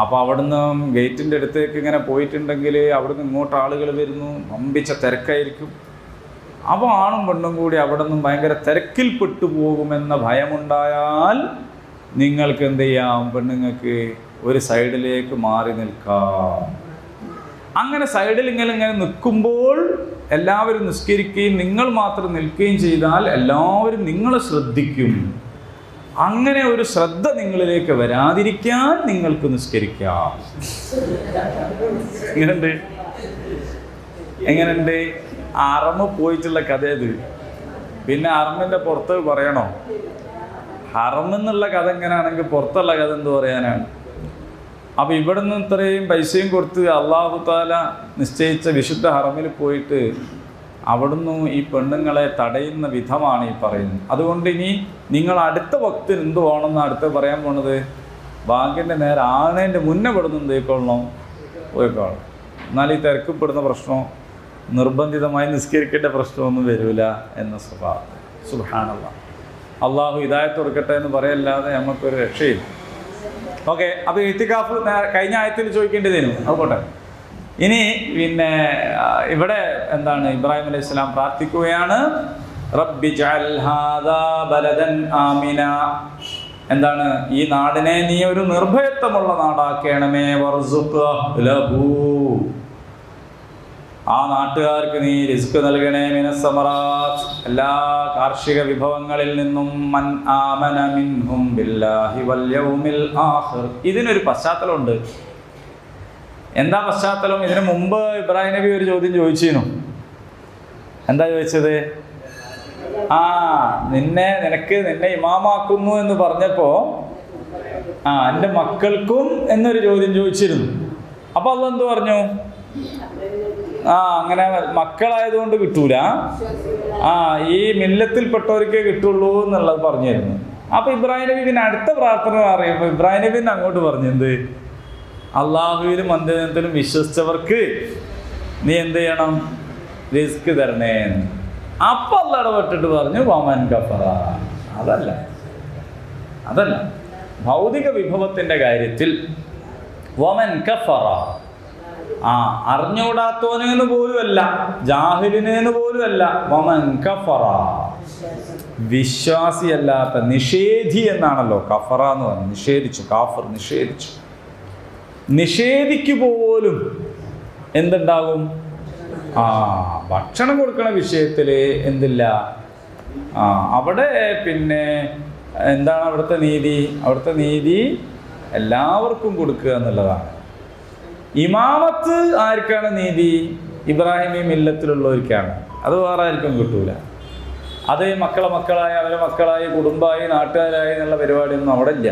അപ്പോൾ അവിടുന്ന് ഗേറ്റിൻ്റെ അടുത്തേക്ക് ഇങ്ങനെ പോയിട്ടുണ്ടെങ്കിൽ അവിടുന്ന് ഇങ്ങോട്ട് ആളുകൾ വരുന്നു, വമ്പിച്ച തിരക്കായിരിക്കും. അപ്പോൾ ആണും പെണ്ണും കൂടി അവിടെ നിന്നും ഭയങ്കര തിരക്കിൽപ്പെട്ടു പോകുമെന്ന ഭയമുണ്ടായാൽ നിങ്ങൾക്ക് എന്ത് ചെയ്യാം? പെണ്ണുങ്ങൾക്ക് ഒരു സൈഡിലേക്ക് മാറി നിൽക്കാം. അങ്ങനെ സൈഡിൽ ഇങ്ങനെ നിൽക്കുമ്പോൾ എല്ലാവരും നിസ്കരിക്കുകയും നിങ്ങൾ മാത്രം നിൽക്കുകയും ചെയ്താൽ എല്ലാവരും നിങ്ങളെ ശ്രദ്ധിക്കും. അങ്ങനെ ഒരു ശ്രദ്ധ നിങ്ങളിലേക്ക് വരാതിരിക്കാൻ നിങ്ങൾക്ക് നിസ്കരിക്കാം. എങ്ങനെയുണ്ട്? അറമ് പോയിട്ടുള്ള കഥ ഇത്. പിന്നെ അറമിൻ്റെ പുറത്ത് പറയണോ? ഹറമെന്നുള്ള കഥ എങ്ങനെയാണെങ്കിൽ പുറത്തുള്ള കഥ എന്ത് പറയാനാണ്? അപ്പം ഇവിടെ നിന്ന് ഇത്രയും പൈസയും കൊടുത്ത് അള്ളാഹു താല നിശ്ചയിച്ച വിശുദ്ധ ഹറമിൽ പോയിട്ട് അവിടുന്ന് ഈ പെണ്ണുങ്ങളെ തടയുന്ന വിധമാണ് ഈ പറയുന്നത്. അതുകൊണ്ട് ഇനി നിങ്ങൾ അടുത്ത വക്തിന് എന്ത് വേണമെന്ന് അടുത്ത് പറയാൻ പോണത്, ബാങ്കിൻ്റെ നേരെ ആണേൻ്റെ മുന്നേ ഇവിടുന്ന് എന്ത് പോയിക്കോളണം. എന്നാൽ ഈ തിരക്കപ്പെടുന്ന പ്രശ്നം, നിർബന്ധിതമായി നിസ്കരിക്കേണ്ട പ്രശ്നമൊന്നും വരില്ല എന്ന സ്വഭാവം. സുബ്ഹാനല്ലാഹ്. അള്ളാഹു ഹിദായത്ത് കൊടുക്കട്ടെ എന്ന് പറയല്ലാതെ നമുക്കൊരു രക്ഷയില്ല. ഓക്കെ, അപ്പോൾ ഇത്തികാഫ് കഴിഞ്ഞ ആയത്തിൽ ചോദിക്കേണ്ടതിനും അതുകൊട്ടെ. ഇനി പിന്നെ ഇവിടെ എന്താണ് ഇബ്രാഹിം അലൈഹി സ്വലാം പ്രാർത്ഥിക്കുകയാണ്, റബ്ബി ജഅൽ ഹാദാ ബലദൻ ആമിന. എന്താണ്? ഈ നാടിനെ നീ ഒരു നിർഭയത്വമുള്ള നാടാക്കണമേ. വർസുഖ് ലഹു, ആ നാട്ടുകാർക്ക് നീ റിസ്ക് നൽകണേ. മിനസ്സമറാത്ത്, എല്ലാ കാർഷിക വിഭവങ്ങളിൽ നിന്നും. മൻ ആമന മിൻഹും ബില്ലാഹി വൽ യൗമിൽ ആഖിർ. ഇതിനൊരു പശ്ചാത്തലമുണ്ട്. എന്താ പശ്ചാത്തലം? ഇതിനു മുമ്പ് ഇബ്രാഹിം നബി ഒരു ചോദ്യം ചോദിച്ചിരുന്നു. എന്താ ചോദിച്ചത്? നിനക്ക് ഇമാമാക്കുന്നു എന്ന് പറഞ്ഞപ്പോ എൻ്റെ മക്കൾക്കും എന്നൊരു ചോദ്യം ചോദിച്ചിരുന്നു. അപ്പൊ അള്ളാഹ് എന്ത് പറഞ്ഞു? അങ്ങനെ മക്കളായതുകൊണ്ട് കിട്ടൂല, ഈ മില്ലത്തിൽപ്പെട്ടവർക്കേ കിട്ടുള്ളൂ എന്നുള്ളത് പറഞ്ഞിരുന്നു. അപ്പൊ ഇബ്രാഹിം നബി പിന്നെ അടുത്ത പ്രാർത്ഥന പറയുമ്പോൾ ഇബ്രാഹിം നബി അങ്ങോട്ട് പറഞ്ഞു, എന്ത്? അള്ളാഹുവിലും അന്ത്യദിനത്തിലും വിശ്വസിച്ചവർക്ക് നീ എന്ത് ചെയ്യണം? റിസ്ക് തരണേ. അപ്പൊ അള്ളാഹ് ഇടപെട്ടിട്ട് പറഞ്ഞു വമൻ കഫറ. അതല്ല ഭൗതിക വിഭവത്തിന്റെ കാര്യത്തിൽ വമൻ കഫറ, അറിഞ്ഞൂടാത്തോനെന്ന് പോലുമല്ല, ജാഹിലിനെന്ന് പോലുമല്ല. വമൻ കഫറ, വിശ്വാസിയല്ലാത്ത, നിഷേധി എന്നാണല്ലോ കഫറ എന്ന് പറഞ്ഞു. നിഷേധിച്ചു, കാഫർ നിഷേധിച്ചു. നിഷേധിക്കു പോലും എന്തുണ്ടാകും? ഭക്ഷണം കൊടുക്കണ വിഷയത്തിൽ എന്തില്ല? അവിടെ പിന്നെ എന്താണ് അവിടുത്തെ നീതി? അവിടുത്തെ നീതി എല്ലാവർക്കും കൊടുക്കുക എന്നുള്ളതാണ്. ഇമാമത്ത് ആർക്കാണ് നീതി? ഇബ്രാഹിമി മില്ലത്തിലുള്ളവർക്കാണ്. അത് വേറെ ആർക്കും കിട്ടൂല. അത് മക്കളായി, അവരെ മക്കളായി, കുടുംബമായി, നാട്ടുകാരായി എന്നുള്ള പരിപാടിയൊന്നും അവിടെ ഇല്ല.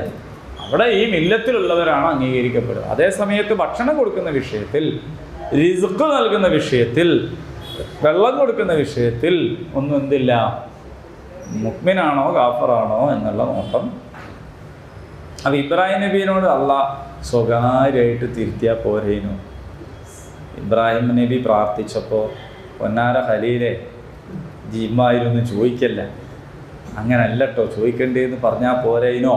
അവിടെ ഈ മില്ലത്തിലുള്ളവരാണ് അംഗീകരിക്കപ്പെടുക. അതേ സമയത്ത് ഭക്ഷണം കൊടുക്കുന്ന വിഷയത്തിൽ, റിസ്ക് നൽകുന്ന വിഷയത്തിൽ, വെള്ളം കൊടുക്കുന്ന വിഷയത്തിൽ ഒന്നും എന്തില്ല, മുഅ്മിനാണോ കാഫറാണോ എന്നുള്ള നോട്ടം. അപ്പോൾ ഇബ്രാഹിം നബീനോട് അള്ളാഹ് സ്വകാര്യമായിട്ട് തിരുത്തിയാൽ പോരേനു. ഇബ്രാഹിം നബി പ്രാർത്ഥിച്ചപ്പോൾ പൊന്നാര ഖലീലെ ജിമ്മായിരുന്നു ചോദിക്കല്ല, അങ്ങനല്ല കേട്ടോ ചോദിക്കണ്ടേന്ന് പറഞ്ഞാൽ പോരേനോ?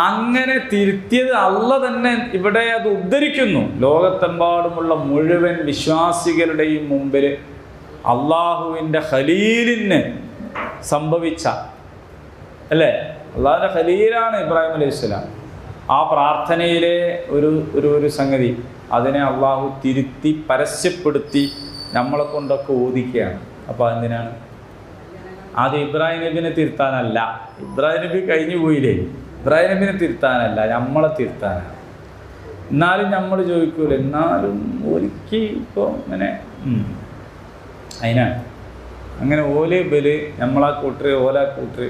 അങ്ങനെ തിരുത്തിയത് അള്ളാഹ് തന്നെ ഇവിടെ അത് ഉദ്ധരിക്കുന്നു. ലോകത്തെമ്പാടുമുള്ള മുഴുവൻ വിശ്വാസികളുടെയും മുമ്പിൽ അള്ളാഹുവിൻ്റെ ഖലീലിന് സംഭവിച്ച, അല്ലേ, അള്ളാഹുവിൻ്റെ ഖലീലാണ് ഇബ്രാഹിം അലൈഹിസ്സലാം. ആ പ്രാർത്ഥനയിലെ ഒരു സംഗതി, അതിനെ അള്ളാഹു തിരുത്തി പരസ്യപ്പെടുത്തി നമ്മളെ കൊണ്ടൊക്കെ ഓദിക്കുകയാണ്. അപ്പോൾ എന്തിനാണ്? അത് ഇബ്രാഹിം നബിനെ തിരുത്താനല്ല, ഇബ്രാഹിം നബി കഴിഞ്ഞു പോയില്ലേ, ഇബ്രാഹിം നബിനെ തിരുത്താനല്ല, നമ്മളെ തിരുത്താനാണ്. എന്നാലും നമ്മൾ ചോദിക്കൂല, എന്നാലും ഒരിക്കൽ ഇപ്പോൾ ഇങ്ങനെ അതിനാണ് അങ്ങനെ ഓല് ബല്, നമ്മളാ കൂട്ടർ ഓലാ കൂട്ടർ,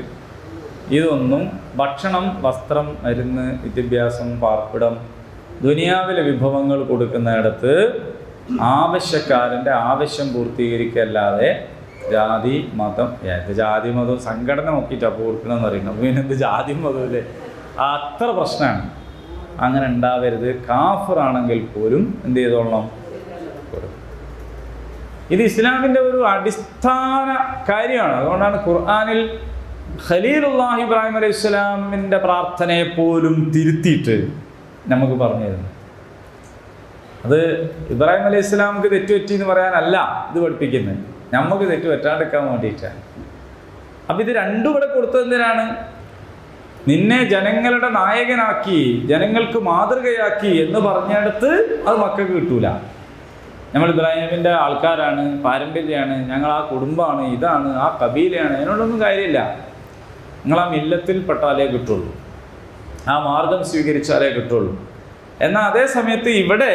ഇതൊന്നും ഭക്ഷണം, വസ്ത്രം, മരുന്ന്, വിദ്യാഭ്യാസം, പാർപ്പിടം, ദുനിയാവിലെ വിഭവങ്ങൾ കൊടുക്കുന്നിടത്ത് ആവശ്യക്കാരൻ്റെ ആവശ്യം പൂർത്തീകരിക്കല്ലാതെ ജാതി മതം, ജാതി മതം സംഘടന നോക്കിയിട്ടാണ് അപ്പോൾ കൊടുക്കണമെന്ന് പറയുന്നത്. അപ്പോൾ പിന്നെ എന്ത് ജാതി മതമല്ലേ, അത്ര പ്രശ്നമാണ്. അങ്ങനെ ഉണ്ടാവരുത്. കാഫിറാണെങ്കിൽ പോലും എന്ത് ചെയ്തോളണം? ഇത് ഇസ്ലാമിൻ്റെ ഒരു അടിസ്ഥാന കാര്യമാണ്. അതുകൊണ്ടാണ് ഖുർആനിൽ ഖലീലുല്ലാഹി ഇബ്രാഹിം അലൈഹി സ്വലാമിൻ്റെ പ്രാർത്ഥനയെ പോലും തിരുത്തിയിട്ട് നമുക്ക് പറഞ്ഞു തരുന്നത്. അത് ഇബ്രാഹിം അലൈഹി സ്വലാമിക്ക് തെറ്റുപറ്റി എന്ന് പറയാനല്ല ഇത് പഠിപ്പിക്കുന്നത്, നമുക്ക് തെറ്റ് പറ്റാണ്ടിരിക്കാൻ വേണ്ടിയിട്ടാണ്. അപ്പം ഇത് രണ്ടും ഇവിടെ കൊടുത്തതിനാണ്, നിന്നെ ജനങ്ങളുടെ നായകനാക്കി, ജനങ്ങൾക്ക് മാതൃകയാക്കി എന്ന് പറഞ്ഞെടുത്ത് അത് മക്കൾക്ക് കിട്ടൂല. നമ്മൾ ഇബ്രാഹിം നബിൻ്റെ ആൾക്കാരാണ്, പാരമ്പര്യമാണ്, ഞങ്ങൾ ആ കുടുംബമാണ്, ഇതാണ്, ആ കബീലയാണ്, അതിനോടൊന്നും കാര്യമില്ല. നിങ്ങൾ ആ മില്ലത്തിൽ പെട്ടാലേ കിട്ടുള്ളൂ, ആ മാർഗം സ്വീകരിച്ചാലേ കിട്ടുള്ളൂ. എന്നാൽ അതേ സമയത്ത് ഇവിടെ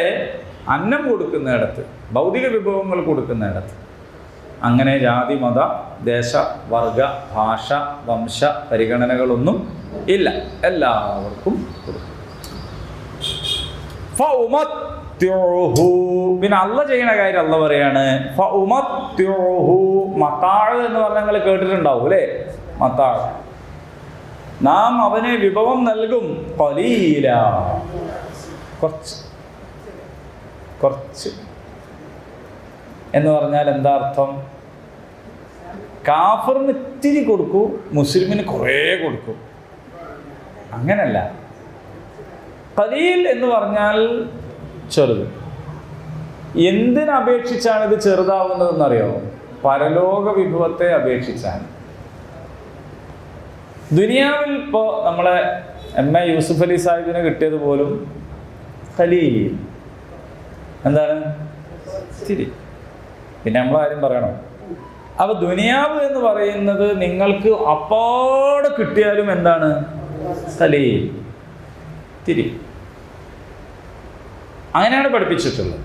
അന്നം കൊടുക്കുന്നിടത്ത്, ഭൗതിക വിഭവങ്ങൾ കൊടുക്കുന്നിടത്ത് അങ്ങനെ ജാതി, മത, ദേശ, വർഗ, ഭാഷ, വംശ പരിഗണനകളൊന്നും ഇല്ല, എല്ലാവർക്കും കൊടുക്കും. പിന്നെ അള്ള ചെയ്യണ കാര്യം അള്ള പറയാണ്, മത്താഴ് എന്ന് പറഞ്ഞാൽ നിങ്ങൾ കേട്ടിട്ടുണ്ടാവും അല്ലേ? മത്താഴ്, നാം അവന് വിഭവം നൽകും. ഖലീല, കുറച്ച് കുറച്ച് എന്ന് പറഞ്ഞാൽ എന്താ അർത്ഥം? കാഫറിന് ഇത്തിരി കൊടുക്കൂ, മുസ്ലിമിന് കുറേ കൊടുക്കും, അങ്ങനല്ല. ഖലീൽ എന്ന് പറഞ്ഞാൽ ചെറുത്. എന്തിനപേക്ഷിച്ചാണ് ഇത് ചെറുതാവുന്നതെന്നറിയോ? പരലോക വിഭവത്തെ അപേക്ഷിച്ചാണ്. ദുനിയാവിൽ ഇപ്പോൾ നമ്മളെ എം എ യൂസുഫ് അലി സാഹിബിന് കിട്ടിയത് പോലും ഖലീൽ, എന്താണ്? ഇത്തിരി. പിന്നെ നമ്മളാരും പറയണം. അപ്പൊ ദുനിയാവ് എന്ന് പറയുന്നത് നിങ്ങൾക്ക് അപ്പാടെ കിട്ടിയാലും എന്താണ്? ഖലീൽ, ഇത്തിരി. അങ്ങനെയാണ് പഠിപ്പിച്ചിട്ടുള്ളത്.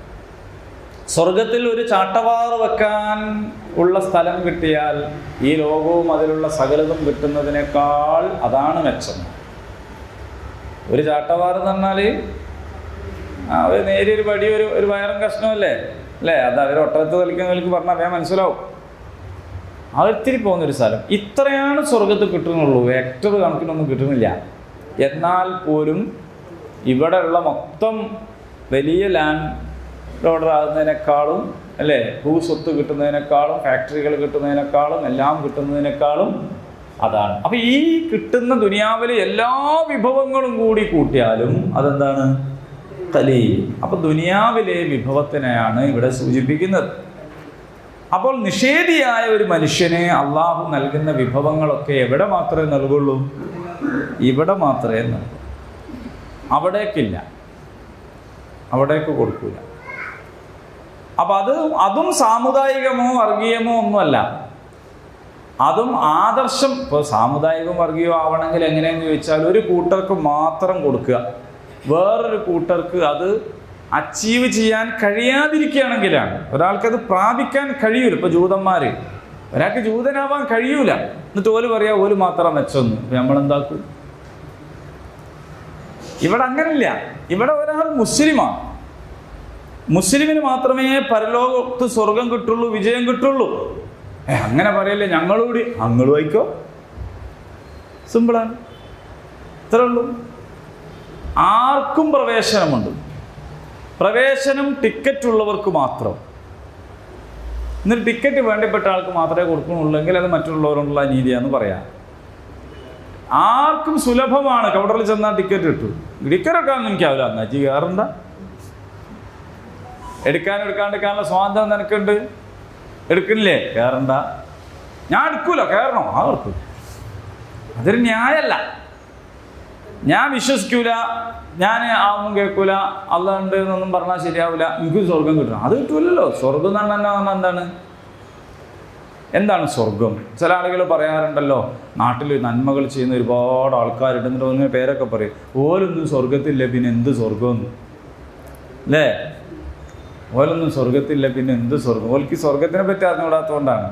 സ്വർഗത്തിൽ ഒരു ചാട്ടവാറ് വെക്കാൻ ഉള്ള സ്ഥലം കിട്ടിയാൽ ഈ ലോകവും അതിലുള്ള സകലതും കിട്ടുന്നതിനേക്കാൾ അതാണ് മെച്ചം. ഒരു ചാട്ടവാറ് എന്ന് പറഞ്ഞാൽ ഒരു നേരിയൊരു പടി, ഒരു വയറും കഷ്ണമല്ലേ അല്ലേ? അത് അവർ ഒട്ടകത്ത് കളിക്കുന്നവർക്ക് പറഞ്ഞാൽ അവയെ മനസ്സിലാവും. അതിത്തിരി പോകുന്നൊരു സ്ഥലം. ഇത്രയാണ് സ്വർഗത്ത് കിട്ടുന്നുള്ളൂ, ഹെക്ടർ കണക്കിനൊന്നും കിട്ടുന്നില്ല. എന്നാൽ പോലും ഇവിടെ ഉള്ള മൊത്തം വലിയ ലാൻഡ് ലോഡർ ആകുന്നതിനേക്കാളും അല്ലേ, ഭൂസ്വത്ത് കിട്ടുന്നതിനേക്കാളും ഫാക്ടറികൾ കിട്ടുന്നതിനേക്കാളും എല്ലാം കിട്ടുന്നതിനേക്കാളും അതാണ്. അപ്പം ഈ കിട്ടുന്ന ദുനിയാവിലെ എല്ലാ വിഭവങ്ങളും കൂടി കൂട്ടിയാലും അതെന്താണ്? ഖലീൽ. അപ്പം ദുനിയാവിലെ വിഭവത്തിനെയാണ് ഇവിടെ സൂചിപ്പിക്കുന്നത്. അപ്പോൾ നിഷേധിയായ ഒരു മനുഷ്യന് അള്ളാഹു നൽകുന്ന വിഭവങ്ങളൊക്കെ എവിടെ മാത്രമേ നൽകുള്ളൂ? ഇവിടെ മാത്രമേ നൽകൂ, അവിടേക്കില്ല, അവിടേക്ക് കൊടുക്കൂല. അപ്പം അതും സാമുദായികമോ വർഗീയമോ ഒന്നുമല്ല, അതും ആദർശം. ഇപ്പോൾ സാമുദായികവും വർഗീയവും ആവണമെങ്കിൽ എങ്ങനെയെന്ന് ചോദിച്ചാൽ ഒരു കൂട്ടർക്ക് മാത്രം കൊടുക്കുക, വേറൊരു കൂട്ടർക്ക് അത് അച്ചീവ് ചെയ്യാൻ കഴിയാതിരിക്കുകയാണെങ്കിലാണ്. ഒരാൾക്കത് പ്രാപിക്കാൻ കഴിയൂല. ഇപ്പോൾ ജൂതന്മാർ, ഒരാൾക്ക് ജൂതനാവാൻ കഴിയൂല, എന്നിട്ട് ഓല് പറയാ ഓല് മാത്രം മെച്ചൊന്നും, നമ്മളെന്താക്കും? ഇവിടെ അങ്ങനില്ല. ഇവിടെ ഒരാൾ മുസ്ലിമാണ്, മുസ്ലിമിന് മാത്രമേ പരലോകത്ത് സ്വർഗം കിട്ടുള്ളൂ, വിജയം കിട്ടുള്ളൂ. അങ്ങനെ പറയല്ലേ, ഞങ്ങളൂടി ഞങ്ങളും ആയിക്കോ. സിമ്പിളാണ്, ഇത്രേ ഉള്ളൂ. ആർക്കും പ്രവേശനമുണ്ട്. പ്രവേശനം ടിക്കറ്റ് ഉള്ളവർക്ക് മാത്രം. എന്നിട്ട് ടിക്കറ്റ് വേണ്ടപ്പെട്ട ആൾക്ക് മാത്രമേ കൊടുക്കുന്നുള്ളെങ്കിൽ അത് മറ്റുള്ളവരോടുള്ള നീതിയാന്ന് പറയാം. ആർക്കും സുലഭമാണ്. കൗണ്ടറിൽ ചെന്നാൽ ടിക്കറ്റ് കിട്ടും. ടിക്കറ്റ് എടുക്കാനൊന്നും എനിക്കാവില്ല, എന്നാച്ചി കയറണ്ട. എടുക്കാണ്ടിരിക്കാനുള്ള സ്വാതന്ത്ര്യം നിനക്കുണ്ട്, എടുക്കില്ലേ? കയറണ്ട. ഞാൻ എടുക്കൂല, കയറണോ? ആ എടുക്കും. അതൊരു ന്യായമല്ല. ഞാൻ വിശ്വസിക്കൂല, ഞാൻ ആവും കേൾക്കൂല, അല്ല ഉണ്ട് എന്നൊന്നും പറഞ്ഞാൽ ശരിയാവില്ല, എനിക്ക് സ്വർഗം കിട്ടണം. അത് കിട്ടൂലല്ലോ. സ്വർഗം എന്ന് പറഞ്ഞാൽ എന്താണ് സ്വർഗം? ചില ആളുകൾ പറയാറുണ്ടല്ലോ, നാട്ടിൽ നന്മകൾ ചെയ്യുന്ന ഒരുപാട് ആൾക്കാരുണ്ട്, ഒന്ന് പേരൊക്കെ പറയും, ഓലൊന്നും സ്വർഗത്തില്ല പിന്നെ എന്ത് സ്വർഗമെന്ന് അല്ലേ? ഓലൊന്നും സ്വർഗത്തില്ല പിന്നെ എന്ത് സ്വർഗം? ഓൽക്ക് സ്വർഗത്തിനെ പറ്റി അറിഞ്ഞുകൂടാത്തതുകൊണ്ടാണ്.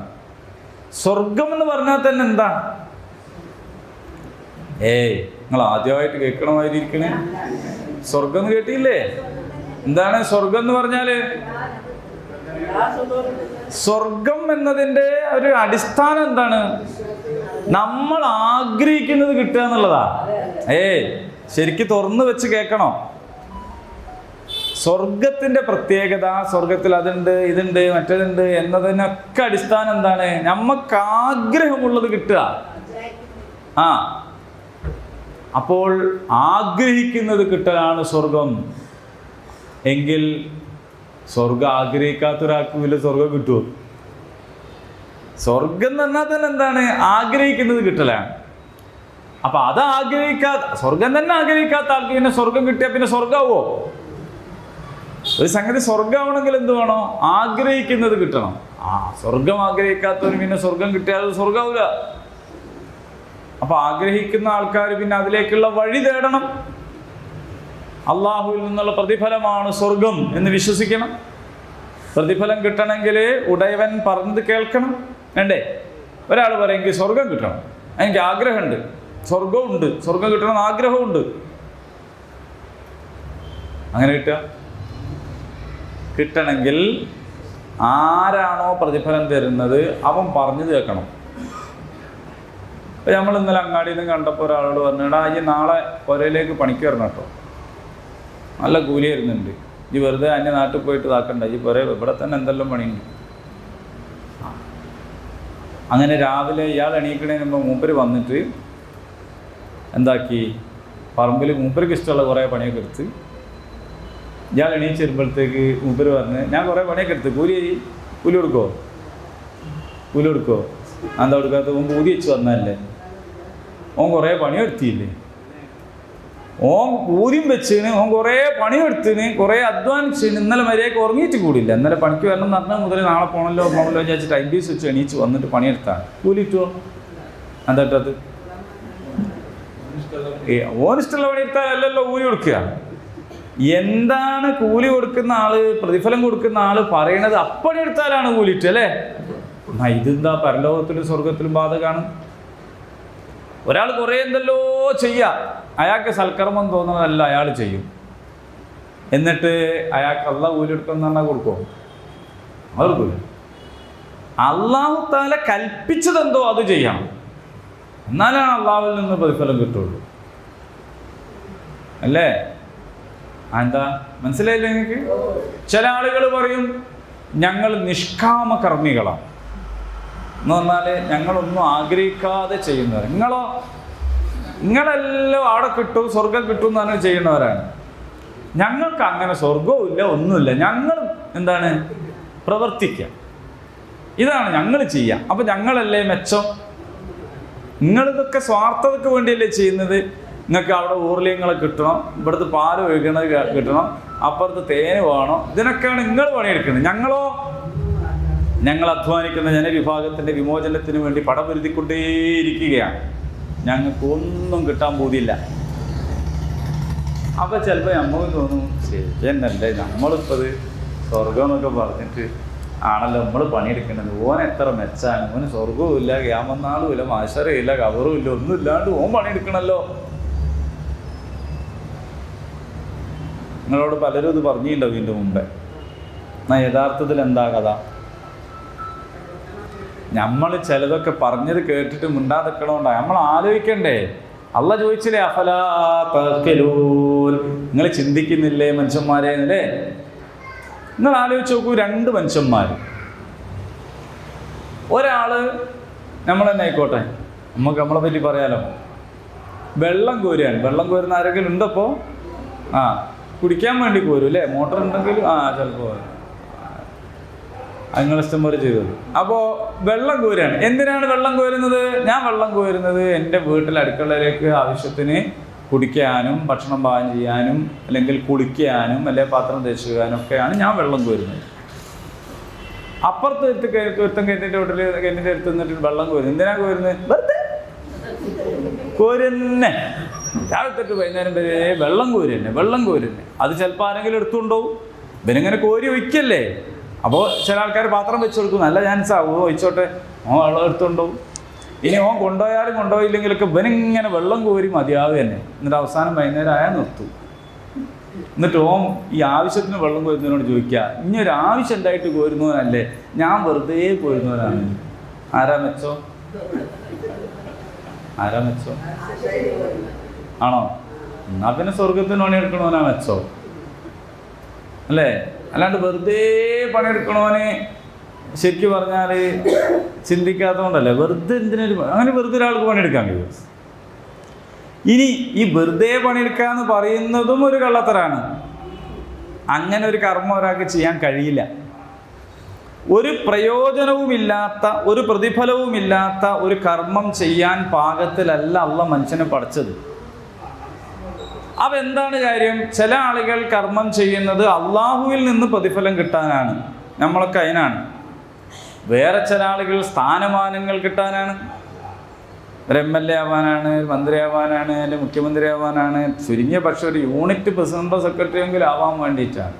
സ്വർഗം എന്ന് പറഞ്ഞാൽ തന്നെ എന്താ? നിങ്ങൾ ആദ്യമായിട്ട് കേൾക്കണമായിരിക്കണേ. സ്വർഗം എന്ന് കേട്ടില്ലേ? എന്താണ് സ്വർഗം എന്ന് പറഞ്ഞാല്? സ്വർഗം എന്നതിൻ്റെ ഒരു അടിസ്ഥാനം എന്താണ്? നമ്മൾ ആഗ്രഹിക്കുന്നത് കിട്ടുക എന്നുള്ളതാ. ശരിക്കും തുറന്നു വെച്ച് കേൾക്കണം. സ്വർഗത്തിന്റെ പ്രത്യേകത, സ്വർഗത്തിൽ അതുണ്ട് ഇതുണ്ട് മറ്റേതുണ്ട് എന്നതിനൊക്കെ അടിസ്ഥാനം എന്താണ്? നമുക്ക് ആഗ്രഹമുള്ളത് കിട്ടുക. അപ്പോൾ ആഗ്രഹിക്കുന്നത് കിട്ടലാണ് സ്വർഗം. എങ്കിൽ സ്വർഗം ആഗ്രഹിക്കാത്തൊരാൾക്ക് വലിയ സ്വർഗം കിട്ടുമോ? സ്വർഗം എന്ന് പറഞ്ഞാൽ തന്നെ എന്താണ്? ആഗ്രഹിക്കുന്നത് കിട്ടലാണ്. അപ്പൊ അത് സ്വർഗം തന്നെ ആഗ്രഹിക്കാത്ത ആൾക്ക് പിന്നെ സ്വർഗം കിട്ടിയാൽ പിന്നെ സ്വർഗമാവോ? ഒരു സംഗതി സ്വർഗമാവണമെങ്കിൽ എന്ത് വേണോ? ആഗ്രഹിക്കുന്നത് കിട്ടണം. സ്വർഗം ആഗ്രഹിക്കാത്തവന് പിന്നെ സ്വർഗം കിട്ടിയാൽ സ്വർഗമാവില്ല. അപ്പോൾ ആഗ്രഹിക്കുന്ന ആൾക്കാർ പിന്നെ അതിലേക്കുള്ള വഴി തേടണം. അള്ളാഹുവിൽ നിന്നുള്ള പ്രതിഫലമാണ് സ്വർഗം എന്ന് വിശ്വസിക്കണം. പ്രതിഫലം കിട്ടണമെങ്കിൽ ഉടയവൻ പറഞ്ഞത് കേൾക്കണം. വേണ്ടേ? ഒരാൾ പറയും എനിക്ക് സ്വർഗം കിട്ടണം, എനിക്ക് ആഗ്രഹമുണ്ട്, സ്വർഗവും ഉണ്ട്, സ്വർഗം കിട്ടണമെന്ന് ആഗ്രഹമുണ്ട്. അങ്ങനെ കിട്ടണമെങ്കിൽ ആരാണോ പ്രതിഫലം തരുന്നത് അവൻ പറഞ്ഞത് കേൾക്കണം. നമ്മൾ ഇന്നലെ അങ്ങാടിയിൽ നിന്ന് കണ്ടപ്പോൾ ഒരാളോട് പറഞ്ഞിടാ ഈ നാളെ പുരയിലേക്ക് പണിക്ക് വരണം കേട്ടോ, നല്ല കൂലി വരുന്നുണ്ട്, ഈ വെറുതെ അന്യ നാട്ടിൽ പോയിട്ട് ഇതാക്കണ്ട, ഈ പുര ഇവിടെ തന്നെ എന്തെല്ലാം പണിയുണ്ട്. അങ്ങനെ രാവിലെ ഇയാൾ എണീക്കണേന് മുമ്പ് മൂപ്പര് വന്നിട്ട് എന്താക്കി, പറമ്പിൽ മൂപ്പർക്ക് ഇഷ്ടമുള്ള കുറേ പണിയൊക്കെ എടുത്ത് ഇയാൾ എണീച്ച് വരുമ്പോഴത്തേക്ക് മൂപ്പര് പറഞ്ഞ് ഞാൻ കുറേ പണിയൊക്കെ എടുത്ത് കൂലി കൊടുക്കുമോ എന്താ കൊടുക്കാത്ത? ഓൻ ഊതി വെച്ച് വന്നതല്ലേ, ഓൻ കുറേ പണിയെടുത്തില്ലേ, ഓൻ ഊതിയും വെച്ചിന്, ഓൻ കുറേ പണിയെടുത്തിന്, കുറേ അധ്വാനിച്ചിന്, ഇന്നലെ മര്യാദയ്ക്ക് ഉറങ്ങിയിട്ട് കൂടില്ല. ഇന്നലെ പണിക്ക് വരണം എന്ന് പറഞ്ഞാൽ മുതൽ നാളെ പോകണമല്ലോ വിചാരിച്ച് ടൈം പീസ് വെച്ച് എണീച്ച് വന്നിട്ട് പണിയെടുത്താണ്. കൂലി കിട്ടുമോ? എന്താട്ടത്? ഓനിഷ്ടമുള്ള പണിയെടുത്താലല്ലോ കൂലി കൊടുക്കുക. എന്താണ് കൂലി കൊടുക്കുന്ന ആള്, പ്രതിഫലം കൊടുക്കുന്ന ആള് പറയണത് അപ്പണിയെടുത്താലാണ് കൂലിട്ട് അല്ലേ? ഇതെന്താ പരലോകത്തിലും സ്വർഗത്തിലും ബാധകമാണ്. ഒരാൾ കുറേ എന്തല്ലോ ചെയ്യുക, അയാൾക്ക് സൽക്കർമ്മം തോന്നുന്നതല്ല അയാൾ ചെയ്യും, എന്നിട്ട് അയാൾക്ക് അള്ളാഹ് കൂലി എടുക്കുമെന്ന് പറഞ്ഞാൽ കൊടുക്കുമോ? അവർക്കില്ല. അള്ളാഹു തആല കൽപ്പിച്ചതെന്തോ അത് ചെയ്യണം, എന്നാലാണ് അള്ളാഹുവിൽ നിന്ന് പ്രതിഫലം കിട്ടുള്ളൂ അല്ലേ? എന്താ മനസ്സിലായില്ലേ നിങ്ങൾക്ക്? ചില ആളുകൾ പറയും ഞങ്ങൾ നിഷ്കാമ കർമ്മികളാണ് എന്ന് പറഞ്ഞാൽ ഞങ്ങളൊന്നും ആഗ്രഹിക്കാതെ ചെയ്യുന്നവർ. നിങ്ങളെല്ലാം അവിടെ കിട്ടും, സ്വർഗം കിട്ടും എന്ന് പറഞ്ഞാൽ ചെയ്യുന്നവരാണ്. ഞങ്ങൾക്ക് അങ്ങനെ സ്വർഗവും ഇല്ല, ഒന്നുമില്ല, ഞങ്ങൾ എന്താണ് പ്രവർത്തിക്കുക, ഇതാണ് ഞങ്ങൾ ചെയ്യുക. അപ്പം ഞങ്ങളല്ലേ മെച്ചം? നിങ്ങളിതൊക്കെ സ്വാർത്ഥതയ്ക്ക് വേണ്ടിയല്ലേ ചെയ്യുന്നത്? നിങ്ങൾക്ക് അവിടെ ഊർലിയങ്ങളെ കിട്ടണം, ഇവിടുത്തെ പാല് ഒഴുകണത് കിട്ടണം, അപ്പുറത്ത് തേന് വേണം, ഇതിനൊക്കെയാണ് നിങ്ങൾ പണിയെടുക്കുന്നത്. ഞങ്ങൾ അധ്വാനിക്കുന്ന ജനവിഭാഗത്തിൻ്റെ വിമോചനത്തിന് വേണ്ടി പടപൊരുതിക്കൊണ്ടേയിരിക്കുകയാണ്, ഞങ്ങൾക്കൊന്നും കിട്ടാൻ പോതില്ല. അപ്പോൾ ചിലപ്പോൾ നമുക്ക് തോന്നും ശരിയെന്നല്ലേ, നമ്മളിപ്പോൾ സ്വർഗം എന്നൊക്കെ പറഞ്ഞിട്ട് ആണല്ലോ നമ്മൾ പണിയെടുക്കുന്നത്, ഓൻ എത്ര മെച്ചാണ്, ഓന് സ്വർഗവും ഇല്ല, ഖിയാമത്ത് ഇല്ല, മഹ്ശറും ഇല്ല, ഖബറും ഇല്ല, ഒന്നും ഇല്ലാണ്ട് ഓൻ പണിയെടുക്കണമല്ലോ. നിങ്ങളോട് പലരും ഇത് പറഞ്ഞിട്ടുണ്ടാവും ഇതിൻ്റെ മുമ്പേ. എന്നാൽ യഥാർത്ഥത്തിൽ എന്താ കഥ? നമ്മൾ ചിലതൊക്കെ പറഞ്ഞത് കേട്ടിട്ട് മിണ്ടാതിക്കണോണ്ടാണ്. നമ്മൾ ആലോചിക്കണ്ടേ? അള്ളാഹ് ചോദിച്ചില്ലേ അഫലാ തഅഖിലൂൻ, നിങ്ങൾ ചിന്തിക്കുന്നില്ലേ മനുഷ്യന്മാരെ എന്നല്ലേ? നിങ്ങൾ ആലോചിച്ച് നോക്കൂ, രണ്ട് മനുഷ്യന്മാർ, ഒരാള് നമ്മൾ തന്നെ ആയിക്കോട്ടെ, നമുക്ക് നമ്മളെ പറ്റി പറയാലോ, വെള്ളം കോരുകയാണ്. വെള്ളം കോരുന്ന ആരെങ്കിലും ഉണ്ടപ്പോൾ കുടിക്കാൻ വേണ്ടി കോരും അല്ലേ? മോട്ടർ ഉണ്ടെങ്കിൽ ചിലപ്പോൾ നിങ്ങളിഷ്ടം പോലെ ചെയ്തത്. അപ്പോൾ വെള്ളം കോരുകയാണ്. എന്തിനാണ് വെള്ളം കോരുന്നത്? ഞാൻ വെള്ളം കോരുന്നത് എൻ്റെ വീട്ടിൽ അടുക്കളയിലേക്ക് ആവശ്യത്തിന് കുടിക്കാനും ഭക്ഷണം പാകം ചെയ്യാനും അല്ലെങ്കിൽ കുളിക്കാനും അല്ലെങ്കിൽ പാത്രം തേച്ചുകാനും ഒക്കെയാണ് ഞാൻ വെള്ളം കോരുന്നത്. അപ്പുറത്ത് കിണറ്റിൻ്റെ വീട്ടിൽ കിണറ്റിൻ്റെ അടുത്ത് നിന്നിട്ട് വെള്ളം കോരുന്നത് എന്തിനാണ് കോരുന്നത്? വെറുതെ കോരുന്നെ, രാവിലെ തൊട്ട് വൈകുന്നേരം വരെ വെള്ളം കോരുന്നെ. അത് ചിലപ്പോൾ ആരെങ്കിലും എടുത്തുകൊണ്ടുപോകും. ഇവനിങ്ങനെ കോരി ഒഴിക്കല്ലേ. അപ്പോൾ ചില ആൾക്കാർ പാത്രം വെച്ച് കൊടുക്കും, നല്ല ചാൻസ് ആവും, ഒഴിച്ചോട്ടെ, ഓൻ വെള്ളം എടുത്തുകൊണ്ടുപോകും. ഇനി ഓൻ കൊണ്ടുപോയാലും കൊണ്ടുപോയില്ലെങ്കിലൊക്കെ ഇവനിങ്ങനെ വെള്ളം കോരി മതിയാവുക തന്നെ. എന്നിട്ട് അവസാനം വൈകുന്നേരം ആയാൽ നിർത്തും. എന്നിട്ട് ഓൻ ഈ ആവശ്യത്തിന് വെള്ളം കോരുന്നതിനോട് ചോദിക്കുക, ഇനി ഒരു ആവശ്യം ഉണ്ടായിട്ട് കോരുന്നവനല്ലേ, ഞാൻ വെറുതെ കോരുന്നവനാണ്. ആരാ മെച്ചോ? ആണോ? എന്നാ പിന്നെ സ്വർഗത്തിന് പണിയെടുക്കണവനാ മെച്ചോ അല്ലേ? അല്ലാണ്ട് വെറുതെ പണിയെടുക്കണവന് ശരിക്കും പറഞ്ഞാൽ ചിന്തിക്കാത്തതുകൊണ്ടല്ലേ. വെറുതെ അങ്ങനെ വെറുതെ ഒരാൾക്ക് പണിയെടുക്കാൻ കഴിയും. ഇനി ഈ വെറുതെ പണിയെടുക്കാന്ന് പറയുന്നതും ഒരു കള്ളത്തരാണ്. അങ്ങനെ ഒരു കർമ്മം ഒരാൾക്ക് ചെയ്യാൻ കഴിയില്ല. ഒരു പ്രയോജനവുമില്ലാത്ത, ഒരു പ്രതിഫലവുമില്ലാത്ത ഒരു കർമ്മം ചെയ്യാൻ പാകത്തിലല്ല അള്ളാഹ് മനുഷ്യനെ പഠിച്ചത്. അപ്പം എന്താണ് കാര്യം? ചില ആളുകൾ കർമ്മം ചെയ്യുന്നത് അള്ളാഹുവിൽ നിന്ന് പ്രതിഫലം കിട്ടാനാണ്, നമ്മളൊക്കെ അതിനാണ്. വേറെ ചില ആളുകൾ സ്ഥാനമാനങ്ങൾ കിട്ടാനാണ്. ഒരു MLA ആവാനാണ്, ഒരു മന്ത്രി ആവാനാണ്, അല്ലെങ്കിൽ മുഖ്യമന്ത്രി ആവാനാണ്, ചുരുങ്ങിയ പക്ഷെ ഒരു യൂണിറ്റ് പ്രസിഡന്റോ സെക്രട്ടറിയോ എങ്കിലും ആവാൻ വേണ്ടിയിട്ടാണ്.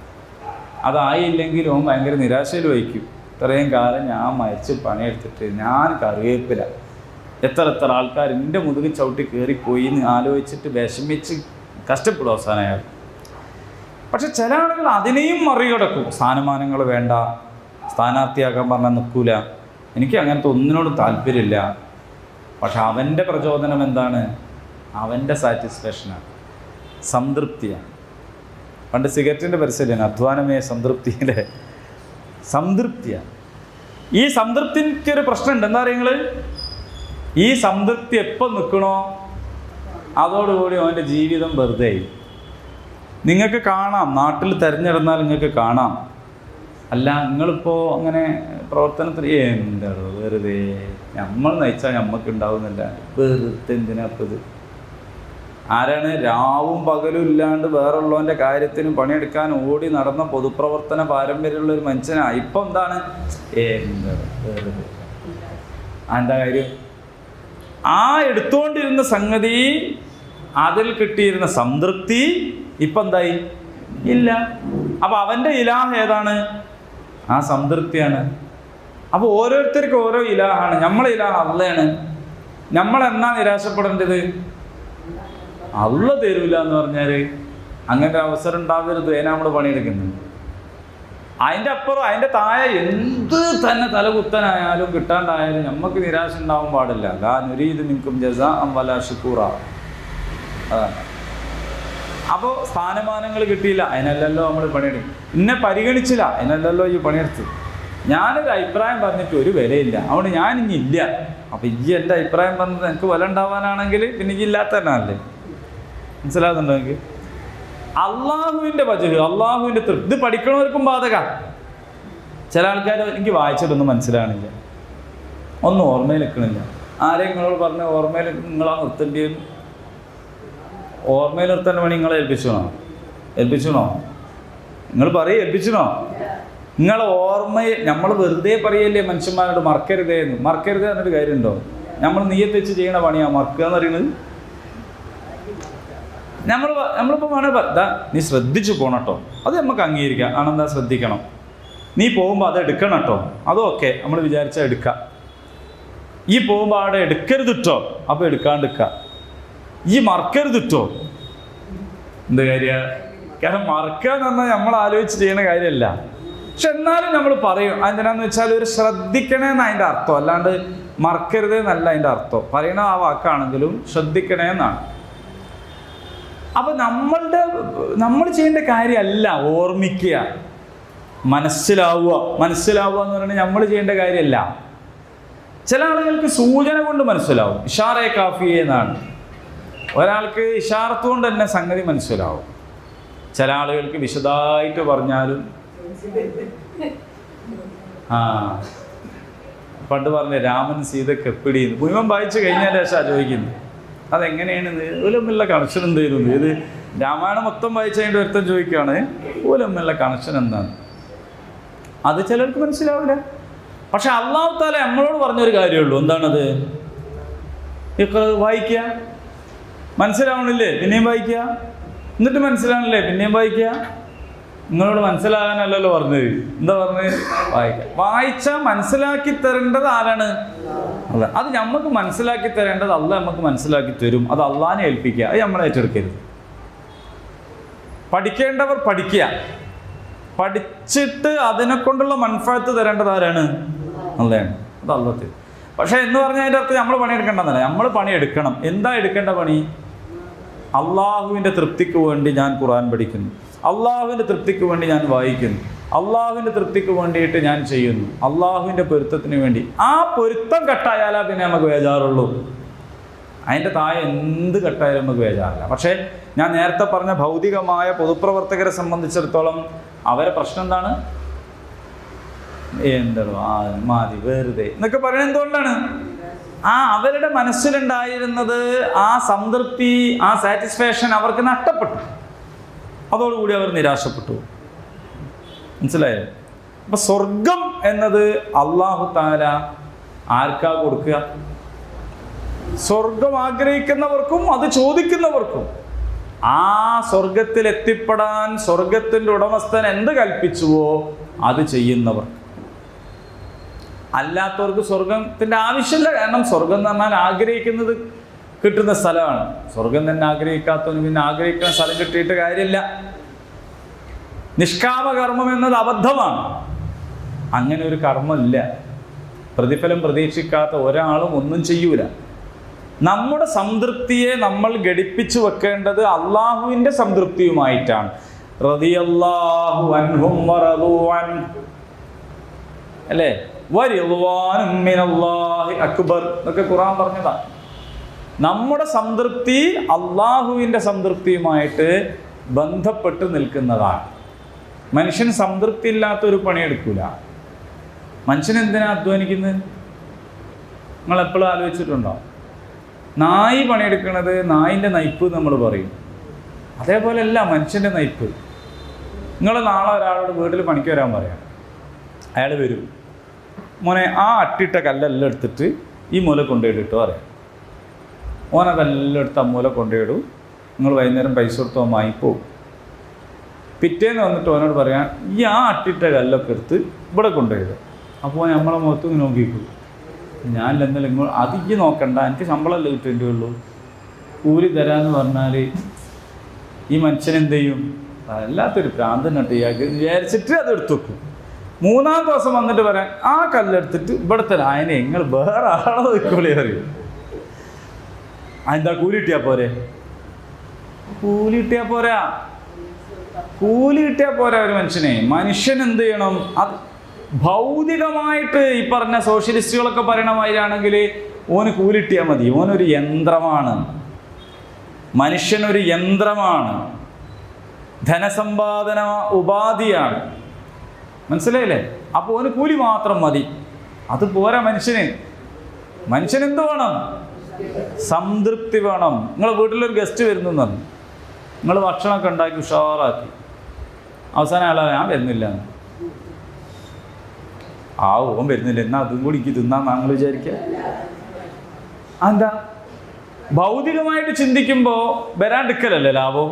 അതായില്ലെങ്കിൽ ഓൻ ഭയങ്കര നിരാശയിൽ വഹിക്കും. ഇത്രയും കാലം ഞാൻ മരിച്ച് പണിയെടുത്തിട്ട് ഞാൻ കറിവേപ്പില, എത്ര ആൾക്കാർ എൻ്റെ മുതുകിൽ ചവിട്ടി കയറിപ്പോയി എന്ന് ആലോചിച്ചിട്ട് വിഷമിച്ച് കഷ്ടപ്പെടും അവസാനം അയാൾ. പക്ഷെ ചില ആളുകൾ അതിനെയും മറികടക്കും. സ്ഥാനമാനങ്ങൾ വേണ്ട, സ്ഥാനാർത്ഥിയാക്കാൻ പറഞ്ഞാൽ നിൽക്കൂല, എനിക്ക് അങ്ങനത്തെ ഒന്നിനോടും താല്പര്യമില്ല. പക്ഷെ അവൻ്റെ പ്രചോദനം എന്താണ്? അവൻ്റെ സാറ്റിസ്ഫാക്ഷനാണ്, സംതൃപ്തിയാണ്. പണ്ട് സിഗരറ്റിൻ്റെ പരസ്യമാണ്, അധ്വാനമേ സംതൃപ്തിയിലെ സംതൃപ്തിയാണ്. ഈ സംതൃപ്തിക്കൊരു പ്രശ്നമുണ്ട്. എന്താ പറയുക, ഈ സംതൃപ്തി എപ്പം നിൽക്കണോ അതോടുകൂടി അവൻ്റെ ജീവിതം വെറുതെ. നിങ്ങൾക്ക് കാണാം, നാട്ടിൽ തിരഞ്ഞെടുന്നാൽ നിങ്ങൾക്ക് കാണാം. അല്ല നിങ്ങളിപ്പോൾ അങ്ങനെ പ്രവർത്തനത്തിൽ എന്താണ് വെറുതെ, നമ്മൾ നയിച്ചാൽ നമുക്ക് ഉണ്ടാവുന്നില്ല, വെറുതെ എന്തിനാപ്പത്? ഇത് ആരാണ് രാവും പകലും ഇല്ലാണ്ട് വേറുള്ളവൻ്റെ കാര്യത്തിന് പണിയെടുക്കാൻ ഓടി നടന്ന പൊതുപ്രവർത്തന പാരമ്പര്യമുള്ള ഒരു മനുഷ്യനാണ്. ഇപ്പം എന്താണ് എന്താണ് വെറുതെ? എന്താ കാര്യം? ആ എടുത്തുകൊണ്ടിരുന്ന സംഗതി, അതിൽ കിട്ടിയിരുന്ന സംതൃപ്തി ഇപ്പം എന്തായി? ഇല്ല. അപ്പം അവൻ്റെ ഇലാഹ് ഏതാണ്? ആ സംതൃപ്തിയാണ്. അപ്പോൾ ഓരോരുത്തർക്കും ഓരോ ഇലാഹാണ്. നമ്മളെ ഇലാഹ് അള്ളയാണ്. നമ്മളെന്നാ നിരാശപ്പെടേണ്ടത്? അള്ള തരൂല എന്ന് പറഞ്ഞാൽ അങ്ങനെ ഒരു അവസരം ഉണ്ടാവരുത്. അതിനാ നമ്മൾ പണിയെടുക്കുന്നത്. അതിൻ്റെ അപ്പുറം അതിൻ്റെ താഴെ എന്ത് തന്നെ തലകുത്തനായാലും കിട്ടാണ്ടായാലും നമുക്ക് നിരാശ ഉണ്ടാവാൻ പാടില്ല. ലാ നുരീദു മിൻകും ജസാഅൻ വലാ ശുക്കൂറാ. അതാണ്. അപ്പോൾ സ്ഥാനമാനങ്ങൾ കിട്ടിയില്ല, അതിനല്ലല്ലോ നമ്മൾ പണിയെടുക്കും. എന്നെ പരിഗണിച്ചില്ല, അതിനല്ലല്ലോ ഈ പണിയെടുത്ത്. ഞാനൊരു അഭിപ്രായം പറഞ്ഞിട്ട് ഒരു വിലയില്ല, അതുകൊണ്ട് ഞാനിനി ഇല്ല. അപ്പം ഈ എൻ്റെ അഭിപ്രായം പറഞ്ഞത് എനിക്ക് വില ഉണ്ടാവാനാണെങ്കിൽ പിന്നെ ഈ ഇല്ലാത്ത തന്നെ അല്ലേ? മനസ്സിലാകുന്നുണ്ടോ എനിക്ക്? അള്ളാഹുവിൻ്റെ വജഹ്, അള്ളാഹുവിൻ്റെ തൃപ്തി, ഇത് പഠിക്കണവർക്കും ബാധക. ചില ആൾക്കാർ എനിക്ക് വായിച്ചിട്ടൊന്നും മനസ്സിലാകണില്ല, ഒന്നും ഓർമ്മയിൽ നിൽക്കണില്ല. ആരെയും നിങ്ങളോട് പറഞ്ഞ ഓർമ്മയിൽ നിങ്ങളാ നിർത്തേണ്ടിയെന്ന്? ഓർമ്മയിൽ നിർത്തേണ്ട പണി നിങ്ങളെ ഏൽപ്പിച്ചണോ? നിങ്ങൾ പറയും ഏൽപ്പിച്ചണോ? നിങ്ങൾ ഓർമ്മയെ നമ്മൾ വെറുതെ പറയല്ലേ മനുഷ്യന്മാരോട് മറക്കരുതേ എന്നൊരു കാര്യമുണ്ടോ? നമ്മൾ നീയത്ത് വെച്ച് ചെയ്യണ പണിയാണ് മറക്കുക എന്ന് പറയുന്നത്. നമ്മളിപ്പോൾ വേണേൽ നീ ശ്രദ്ധിച്ചു പോകണം കേട്ടോ, അത് നമുക്ക് അംഗീകരിക്കാം. ആണെന്താ ശ്രദ്ധിക്കണം, നീ പോകുമ്പോൾ അത് എടുക്കണം കേട്ടോ, അതും ഓക്കെ, നമ്മൾ വിചാരിച്ചാൽ എടുക്കാം. ഈ പോകുമ്പോൾ അവിടെ എടുക്കരുത് കേട്ടോ, അപ്പോൾ എടുക്കാണ്ടിരിക്കുക. ഈ മറക്കരുത് കേട്ടോ. എന്ത് കാര്യമാണ്? കാരണം മറക്കുക എന്ന് പറഞ്ഞാൽ നമ്മൾ ആലോചിച്ച് ചെയ്യുന്ന കാര്യമല്ല. പക്ഷെ എന്നാലും നമ്മൾ പറയും. എന്തിനാന്ന് വെച്ചാൽ ഒരു ശ്രദ്ധിക്കണേന്ന് അതിൻ്റെ അർത്ഥം, അല്ലാണ്ട് മറക്കരുത് എന്നല്ല അതിൻ്റെ അർത്ഥം. പറയണ ആ വാക്കാണെങ്കിലും ശ്രദ്ധിക്കണേ എന്നാണ്. അപ്പം നമ്മൾ ചെയ്യേണ്ട കാര്യമല്ല ഓർമ്മിക്കുക, മനസ്സിലാവുക എന്ന് പറയുന്നത് നമ്മൾ ചെയ്യേണ്ട കാര്യമല്ല. ചില ആളുകൾക്ക് സൂചന കൊണ്ട് മനസ്സിലാവും. ഇഷാറയെ കാഫിയെ എന്നാണ്. ഒരാൾക്ക് ഇഷാറത്ത് കൊണ്ട് തന്നെ സംഗതി മനസ്സിലാവും. ചില ആളുകൾക്ക് വിശദമായിട്ട് പറഞ്ഞാലും. പണ്ട് പറഞ്ഞ രാമൻ സീതയ്ക്ക് എപ്പിടി മുഴുവൻ വായിച്ചു കഴിഞ്ഞാൽ ശേഷം ചോദിക്കുന്നു അതെങ്ങനെയാണ്, ഓലമ്മിലുള്ള കണക്ഷൻ എന്തായിരുന്നു? ഇത് രാമായണം മൊത്തം വായിച്ചതിൻ്റെ ഒരുത്തം ചോദിക്കുകയാണ് ഓലമ്മിലുള്ള കണക്ഷൻ എന്താണ്? അത് ചിലർക്ക് മനസ്സിലാവില്ല. പക്ഷെ അല്ലാഹു തആല നമ്മളോട് പറഞ്ഞൊരു കാര്യമുള്ളൂ. എന്താണത്? വായിക്കുക. മനസ്സിലാവണില്ലേ? പിന്നെയും വായിക്കുക. എന്നിട്ട് മനസ്സിലാവണില്ലേ? പിന്നെയും വായിക്കുക. നിങ്ങളോട് മനസ്സിലാകാനല്ലല്ലോ പറഞ്ഞത്. എന്താ പറഞ്ഞത്? വായിക്കുക. വായിച്ചാൽ മനസ്സിലാക്കി തരേണ്ടത് ആരാണ്? അല്ല. അത് നമുക്ക് മനസ്സിലാക്കി തരേണ്ടത് അള്ളാഹ് നമുക്ക് മനസ്സിലാക്കി തരും. അത് അള്ളാഹിനെ ഏൽപ്പിക്കുക. അത് നമ്മൾ ഏറ്റെടുക്കരുത്. പഠിക്കേണ്ടവർ പഠിക്കുക. പഠിച്ചിട്ട് അതിനെ കൊണ്ടുള്ള മൻഫഅത്ത് തരേണ്ടത് ആരാണ്? അള്ളാഹാണ്. അത് അള്ളാഹ് തരും. പക്ഷേ എന്ന് പറഞ്ഞാൽ അതിൻ്റെ അർത്ഥം നമ്മൾ പണിയെടുക്കേണ്ടതല്ല. നമ്മൾ പണിയെടുക്കണം. എന്താ എടുക്കേണ്ട പണി? അള്ളാഹുവിൻ്റെ തൃപ്തിക്ക് വേണ്ടി ഞാൻ ഖുർആൻ പഠിക്കുന്നു, അള്ളാഹുവിൻ്റെ തൃപ്തിക്ക് വേണ്ടി ഞാൻ വായിക്കുന്നു, അള്ളാഹുവിൻ്റെ തൃപ്തിക്ക് വേണ്ടിയിട്ട് ഞാൻ ചെയ്യുന്നു, അള്ളാഹുവിൻ്റെ പൊരുത്തത്തിന് വേണ്ടി. ആ പൊരുത്തം കട്ടായാലാ പിന്നെ നമുക്ക് ബേജാറുള്ളൂ. അതിൻ്റെ താഴെ എന്ത് കട്ടായാലും നമുക്ക് ബേജാറില്ല. പക്ഷേ ഞാൻ നേരത്തെ പറഞ്ഞ ഭൗതികമായ പൊതുപ്രവർത്തകരെ സംബന്ധിച്ചിടത്തോളം അവരെ പ്രശ്നം എന്താണ്? എന്തോ മതി വെറുതെ എന്നൊക്കെ പറയുന്നത് എന്തുകൊണ്ടാണ്? അവരുടെ മനസ്സിലുണ്ടായിരുന്നത് ആ സംതൃപ്തി, ആ സാറ്റിസ്ഫാക്ഷൻ അവർക്ക് നഷ്ടപ്പെട്ടു. അതോടുകൂടി അവർ നിരാശപ്പെട്ടു. മനസ്സിലായോ? അപ്പൊ സ്വർഗം എന്നത് അല്ലാഹു തആല ആർക്കാ കൊടുക്കുക? സ്വർഗം ആഗ്രഹിക്കുന്നവർക്കും അത് ചോദിക്കുന്നവർക്കും ആ സ്വർഗത്തിൽ എത്തിപ്പെടാൻ സ്വർഗത്തിൻ്റെ ഉടമസ്ഥൻ എന്ത് കൽപ്പിച്ചുവോ അത് ചെയ്യുന്നവർ. അല്ലാത്തവർക്ക് സ്വർഗത്തിൻ്റെ ആവശ്യമില്ല. കാരണം സ്വർഗം എന്ന് പറഞ്ഞാൽ ആഗ്രഹിക്കുന്നത് കിട്ടുന്ന സ്ഥലമാണ്. സ്വർഗം തന്നെ ആഗ്രഹിക്കാത്തവന് പിന്നെ ആഗ്രഹിക്കുന്ന സ്ഥലം കിട്ടിയിട്ട് കാര്യമില്ല. നിഷ്കാമകർമ്മം എന്നത് അബദ്ധമാണ്. അങ്ങനെ ഒരു കർമ്മമില്ല. പ്രതിഫലം പ്രതീക്ഷിക്കാത്ത ഒരാളും ഒന്നും ചെയ്യൂല. നമ്മുടെ സംതൃപ്തിയെ നമ്മൾ ഘടിപ്പിച്ചു വെക്കേണ്ടത് അള്ളാഹുവിൻ്റെ സംതൃപ്തിയുമായിട്ടാണ്. റളിയല്ലാഹു അൻഹും വറദൂ അൻ, അല്ലേ? വറിദ്വാനും മിനല്ലാഹി അക്ബർ എന്നൊക്കെ ഖുർആൻ പറഞ്ഞതാണ്. നമ്മുടെ സംതൃപ്തി അള്ളാഹുവിൻ്റെ സംതൃപ്തിയുമായിട്ട് ബന്ധപ്പെട്ട് നിൽക്കുന്നതാണ്. മനുഷ്യൻ സംതൃപ്തി ഇല്ലാത്തൊരു പണിയെടുക്കൂല. മനുഷ്യൻ എന്തിനാ അധ്വാനിക്കുന്നത്? നിങ്ങൾ എപ്പോഴും ആലോചിച്ചിട്ടുണ്ടോ? നായി പണിയെടുക്കുന്നത് നായിൻ്റെ നയിപ്പ് നമ്മൾ പറയും. അതേപോലെ അല്ല മനുഷ്യൻ്റെ നയിപ്പ്. നിങ്ങൾ നാളെ ഒരാളോട് വീട്ടിൽ പണിക്ക് വരാൻ പറയാം. അയാൾ വരും. മോനെ ആ അട്ടിട്ട കല്ലെല്ലാം എടുത്തിട്ട് ഈ മൂല കൊണ്ടുപോയിട്ടോ പറയാം. ഓനതെല്ലാം എടുത്ത് ആ മൂല കൊണ്ടുപോയിടും. നിങ്ങൾ വൈകുന്നേരം പൈസ കൊടുത്തോ വാങ്ങിപ്പോവും. പിറ്റേന്ന് വന്നിട്ട് ഓനോട് പറയാം ഈ ആ അട്ടിട്ട കല്ലൊക്കെ എടുത്ത് ഇവിടെ കൊണ്ടുപോയിടും. അപ്പോൾ നമ്മളെ മുഖത്ത് ഇങ്ങനെ നോക്കിക്കും. ഞാനില്ലെന്നല്ല നിങ്ങൾ അതിക്ക് നോക്കണ്ട, എനിക്ക് ശമ്പളമല്ലേ കിട്ടേണ്ടിയുള്ളൂ, കൂലി തരാമെന്ന് പറഞ്ഞാൽ ഈ മനുഷ്യനെന്ത് ചെയ്യും? വല്ലാത്തൊരു ഭ്രാന്തൻ നട്ടിയാക്കി വിചാരിച്ചിട്ട് അത് എടുത്തു വെക്കും. മൂന്നാം ദിവസം വന്നിട്ട് പറയാൻ ആ കല്ലെടുത്തിട്ട് ഇവിടുത്തെ അതിനെ നിങ്ങൾ വേറെ ആളെ വെക്കൂലേ അറിയും. അതെന്താ കൂലി കിട്ടിയാൽ പോരെ? കൂലി കിട്ടിയാൽ പോരാ. കൂലി കിട്ടിയാൽ പോരാ ഒരു മനുഷ്യനെ. മനുഷ്യൻ എന്ത് ചെയ്യണം? അത് ഭൗതികമായിട്ട് ഈ പറഞ്ഞ സോഷ്യലിസ്റ്റുകളൊക്കെ പറയണമായിരിയാണെങ്കിൽ ഓന് കൂലി കിട്ടിയാൽ മതി. ഓനൊരു യന്ത്രമാണ്. മനുഷ്യനൊരു യന്ത്രമാണ്. ധനസമ്പാദന ഉപാധിയാണ്. മനസ്സിലായില്ലേ? അപ്പോൾ ഓന് കൂലി മാത്രം മതി. അത് പോരാ മനുഷ്യന്. മനുഷ്യനെന്ത് വേണം? സംതൃപ്തി വേണം. നിങ്ങളെ വീട്ടിലൊരു ഗസ്റ്റ് വരുന്നു എന്ന് പറഞ്ഞു, നിങ്ങൾ ഭക്ഷണമൊക്കെ ഉണ്ടാക്കി ഉഷാറാക്കി, അവസാനം ആളാ ഞാൻ വരുന്നില്ല. ഓൻ വരുന്നില്ല, എന്നാൽ അതും കൂടി എനിക്ക് തിന്നാന്ന് ഞങ്ങൾ വിചാരിക്കുക. എന്താ? ഭൗതികമായിട്ട് ചിന്തിക്കുമ്പോൾ വരാണ്ടിരിക്കലല്ലേ ലാഭം.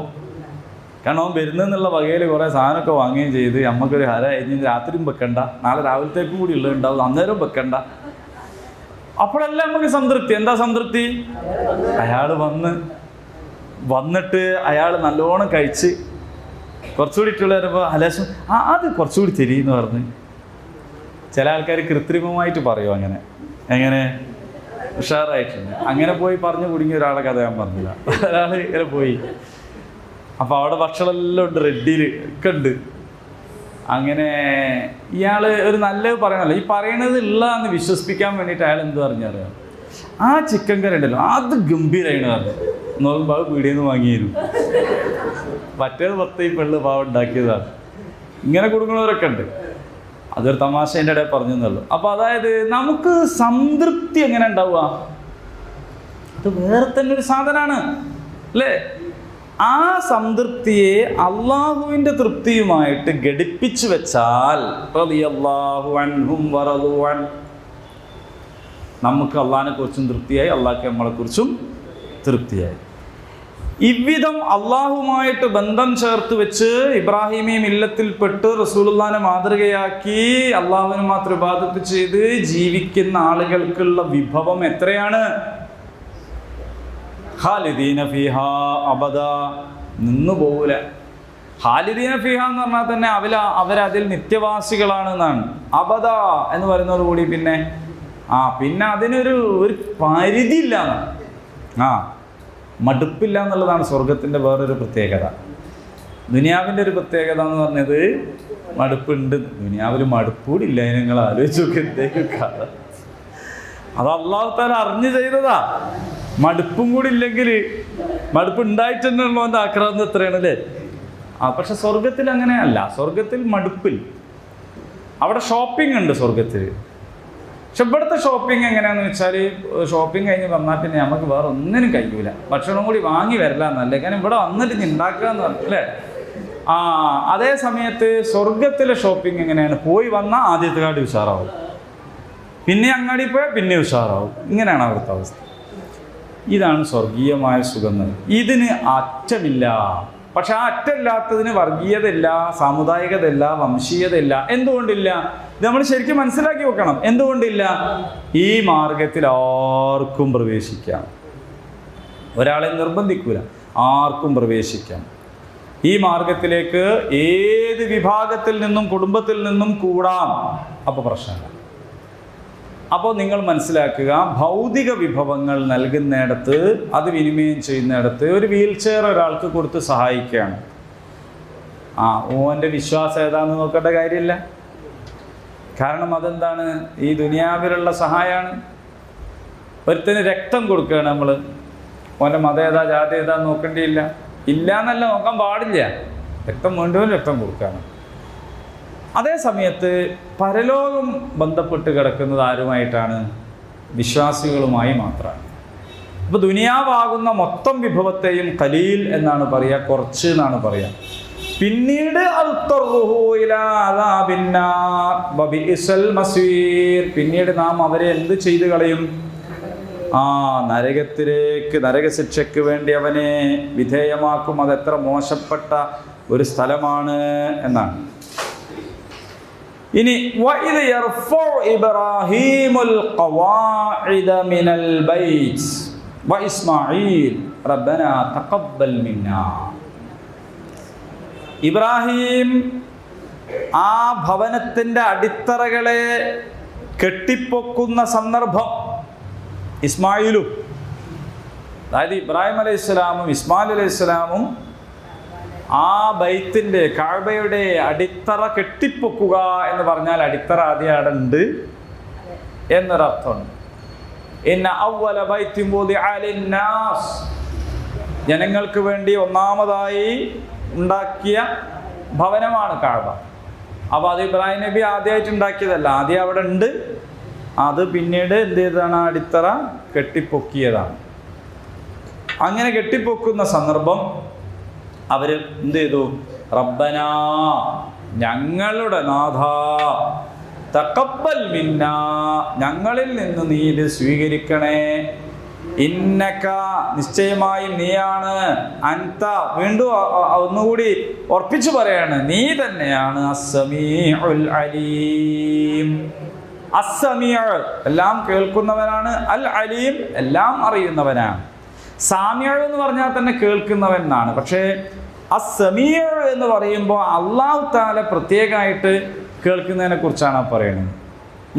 കാരണം അവൻ വരുന്നെന്നുള്ള വകയിൽ കുറേ സാധനമൊക്കെ വാങ്ങുകയും ചെയ്ത് നമുക്കൊരു ഹര ഇനി രാത്രിയും വെക്കണ്ട, നാളെ രാവിലത്തേക്കും കൂടി ഉള്ളതുണ്ടാവും, അന്നേരം വെക്കണ്ട. അപ്പോഴല്ല നമുക്ക് സംതൃപ്തി. എന്താ സംതൃപ്തി? അയാൾ വന്നിട്ട് അയാൾ നല്ലോണം കഴിച്ച് കുറച്ചുകൂടി ഇട്ടുള്ള വരുമ്പോൾ അലേശം അത് കുറച്ചുകൂടി തരീന്ന് പറഞ്ഞ്. ചില ആൾക്കാർ കൃത്രിമമായിട്ട് പറയും അങ്ങനെ. എങ്ങനെ? ഉഷാറായിട്ടുണ്ട്. അങ്ങനെ പോയി പറഞ്ഞു കുടുങ്ങിയ ഒരാളെ കഥ ഞാൻ പറഞ്ഞില്ല. ഒരാൾ ഇങ്ങനെ പോയി, അപ്പോൾ അവിടെ ഭക്ഷണമെല്ലാം ഉണ്ട്, റെഡിയിൽ ഒക്കെ ഉണ്ട്. അങ്ങനെ ഇയാൾ ഒരു നല്ലത് പറയണല്ലോ, ഈ പറയണത് ഉള്ളതെന്ന് വിശ്വസിപ്പിക്കാൻ വേണ്ടിയിട്ട് അയാൾ എന്ത് പറഞ്ഞറിയാം? ആ ചിക്കൻ കറി ഉണ്ടല്ലോ അത് ഗംഭീരമാണ് പറഞ്ഞു. നോക്കുമ്പോൾ അത് പീടിയിൽ നിന്ന് വാങ്ങിയിരുന്നു. മറ്റേത് 10 പെള്ള് പാവം ഉണ്ടാക്കിയതാണ്. ഇങ്ങനെ കൊടുക്കുന്നവരൊക്കെ ഉണ്ട്. അതൊരു തമാശേൻ്റെ ഇടയിൽ പറഞ്ഞെന്നുള്ളൂ. അപ്പോൾ അതായത് നമുക്ക് സംതൃപ്തി എങ്ങനെ ഉണ്ടാവുക? അത് വേറെ തന്നെ ഒരു സാധനമാണ് അല്ലേ? ആ സംതൃപ്തിയെ അള്ളാഹുവിൻ്റെ തൃപ്തിയുമായിട്ട് ഘടിപ്പിച്ചു വെച്ചാൽ റളിയല്ലാഹു അൻഹും വറദൂ അൻ, നമുക്ക് അള്ളാഹിനെ കുറിച്ചും തൃപ്തിയായി, അള്ളാഹ്ക്ക് നമ്മളെക്കുറിച്ചും തൃപ്തിയായി. ഇவ்விധം അള്ളാഹുമായിട്ട് ബന്ധം ചേർത്ത് വെച്ച് ഇബ്രാഹിമി മില്ലത്തിൽപ്പെട്ട് റസൂലുള്ളാഹിനെ മാതൃകയാക്കി അള്ളാഹുവിനെ മാത്രം ഇബാദത്ത് ചെയ്ത് ജീവിക്കുന്ന ആളുകൾക്കുള്ള വിഭവം എത്രയാണ്? ഖാലിദീന ഫീഹാ അബദ, നിന്നു പോകൂല. ഖാലിദീന ഫീഹ എന്ന് പറഞ്ഞാൽ തന്നെ അവരതിൽ നിത്യവാസികളാണ് എന്നാണ്. അബദ എന്ന് പറയുന്നതോടുകൂടി പിന്നെ പിന്നെ അതിനൊരു പരിധി ഇല്ല എന്നാണ്. മടുപ്പില്ല എന്നുള്ളതാണ് സ്വർഗത്തിൻ്റെ വേറൊരു പ്രത്യേകത. ദുനിയാവിൻ്റെ ഒരു പ്രത്യേകത എന്ന് പറഞ്ഞത് മടുപ്പുണ്ട്. ദുനിയാവിൽ മടുപ്പൂടി ഇല്ല. നിങ്ങൾ ആലോചിച്ച് നോക്കി എന്തേലും കഥ. അത് അല്ലാഹു തആല അറിഞ്ഞു ചെയ്തതാ. മടുപ്പും കൂടി ഇല്ലെങ്കിൽ മടുപ്പ് ഉണ്ടായിട്ട് തന്നെ ഉള്ളവൻ്റെ ആക്രാന്തം എത്രയാണ് അല്ലേ? പക്ഷെ സ്വർഗത്തിൽ അങ്ങനെയല്ല. സ്വർഗത്തിൽ മടുപ്പിൽ. അവിടെ ഷോപ്പിംഗ് ഉണ്ട് സ്വർഗത്തിൽ. പക്ഷെ ഇവിടുത്തെ ഷോപ്പിംഗ് എങ്ങനെയാണെന്ന് വെച്ചാൽ, ഷോപ്പിംഗ് കഴിഞ്ഞ് വന്നാൽ പിന്നെ നമുക്ക് വേറെ ഒന്നിനും കഴിയൂല. ഭക്ഷണം കൂടി വാങ്ങി വരില്ല എന്നല്ലേ, കാരണം ഇവിടെ വന്നിട്ട് ഉണ്ടാക്കുക എന്ന് പറഞ്ഞു അല്ലേ? അതേ സമയത്ത് സ്വർഗത്തിലെ ഷോപ്പിംഗ് എങ്ങനെയാണ്? പോയി വന്നാൽ ആദ്യത്തെ കാടി ഉഷാറാവും, പിന്നെ അങ്ങാടി പോയാൽ പിന്നെ ഉഷാറാവും. ഇങ്ങനെയാണ് അവിടുത്തെ അവസ്ഥ. ഇതാണ് സ്വർഗീയമായ സുഖം. ഇതിന് അറ്റമില്ല. പക്ഷെ ആ അറ്റമില്ലാത്തതിന് വർഗീയതയില്ല, സാമുദായികതയില്ല, വംശീയതയില്ല. എന്തുകൊണ്ടില്ല? ഇത് നമ്മൾ ശരിക്കും മനസ്സിലാക്കി വെക്കണം. എന്തുകൊണ്ടില്ല? ഈ മാർഗത്തിൽ ആർക്കും പ്രവേശിക്കാം. ഒരാളെ നിർബന്ധിക്കൂല, ആർക്കും പ്രവേശിക്കാം. ഈ മാർഗത്തിലേക്ക് ഏത് വിഭാഗത്തിൽ നിന്നും കുടുംബത്തിൽ നിന്നും കൂടാം. അപ്പോൾ പ്രശ്നമില്ല. അപ്പോൾ നിങ്ങൾ മനസ്സിലാക്കുക, ഭൗതിക വിഭവങ്ങൾ നൽകുന്നിടത്ത്, അത് വിനിമയം ചെയ്യുന്നിടത്ത് ഒരു വീൽ ചെയർ ഒരാൾക്ക് കൊടുത്ത് സഹായിക്കുകയാണ്. ഓൻ്റെ വിശ്വാസം ഏതാണെന്ന് നോക്കേണ്ട കാര്യമില്ല. കാരണം അതെന്താണ്? ഈ ദുനിയാവിലുള്ള സഹായമാണ്. ഒരുത്തിന് രക്തം കൊടുക്കുകയാണ് നമ്മൾ. ഓൻ്റെ മതം ഏതാ, ജാതി ഏതാന്ന് നോക്കേണ്ടിയില്ല. ഇല്ല എന്നല്ല, നോക്കാൻ പാടില്ല. രക്തം വേണ്ടവൻ രക്തം കൊടുക്കുകയാണ്. അതേ സമയത്ത് പരലോകം ബന്ധപ്പെട്ട് കിടക്കുന്നത് ആരുമായിട്ടാണ്? വിശ്വാസികളുമായി മാത്രമാണ്. അപ്പോൾ ദുനിയാവാകുന്ന മൊത്തം വിഭവത്തെയും ഖലീൽ എന്നാണ് പറയുക, കുറച്ച് എന്നാണ് പറയുക. പിന്നീട് പിന്നീട് നാം അവരെ എന്ത് ചെയ്തു കളയും? നരകത്തിലേക്ക്, നരകശിക്ഷയ്ക്ക് വേണ്ടി അവനെ വിധേയമാക്കും. അതെത്ര മോശപ്പെട്ട ഒരു സ്ഥലമാണ് എന്നാണ്. ഇനി വഇദ് യർഫഉ ഇബ്രാഹീമുൽ ഖവാഇദ മിനൽ ബൈത്ത് വഇസ്മാഈൽ റബ്ബനാ തഖബ്ബൽ മിന്നാ. ഇബ്രാഹിം ആ ഭവനത്തിൻ്റെ അടിത്തറകളെ കെട്ടിപ്പൊക്കുന്ന സന്ദർഭം, ഇസ്മായിലും, അതായത് ഇബ്രാഹിം അലൈഹിസ്സലാമും ഇസ്മായിൽ അലൈഹിസ്സലാമും ആ ബൈത്തിൻ്റെ, കഅബയുടെ അടിത്തറ കെട്ടിപ്പൊക്കുക എന്ന് പറഞ്ഞാൽ അടിത്തറ ആദ്യം അവിടെ ഉണ്ട് എന്നൊരർത്ഥമുണ്ട്. ഇന്ന അവ്വല ബൈത്തിൻ വുദിഅ ലിന്നാസ്, ജനങ്ങൾക്ക് വേണ്ടി ഒന്നാമതായി ഉണ്ടാക്കിയ ഭവനമാണ് കഅബ. അപ്പോൾ അത് ഇബ്രാഹിം നബി ആദ്യമായിട്ട് ഉണ്ടാക്കിയതല്ല, ആദ്യം അവിടെ ഉണ്ട്. അത് പിന്നീട് എന്ത് ചെയ്തതാണ്? അടിത്തറ കെട്ടിപ്പൊക്കിയതാണ്. അങ്ങനെ കെട്ടിപ്പൊക്കുന്ന സന്ദർഭം അവർ എന്ത് ചെയ്തു? റബ്ബനാ, ഞങ്ങളുടെ നാഥ, തഖബ്ബൽ മിന്നാ, ഞങ്ങളിൽ നിന്ന് നീ ഇത് സ്വീകരിക്കണേ. ഇന്നക, നിശ്ചയമായും നീയാണ്, അൻത, വീണ്ടും ഒന്നുകൂടി ഉറപ്പിച്ചു പറയാണ്, നീ തന്നെയാണ്, അസ്സമീഉൽ അലീം. അസ്സമീഉ, എല്ലാം കേൾക്കുന്നവനാണ്. അൽ അലീം, എല്ലാം അറിയുന്നവനാണ്. സാമിഉ എന്ന് പറഞ്ഞാൽ തന്നെ കേൾക്കുന്നവൻ എന്നാണ്. പക്ഷേ അസ്സമീഉ എന്ന് പറയുമ്പോൾ അല്ലാഹു തആല പ്രത്യേകമായിട്ട് കേൾക്കുന്നതിനെ കുറിച്ചാണ് പറയുന്നത്.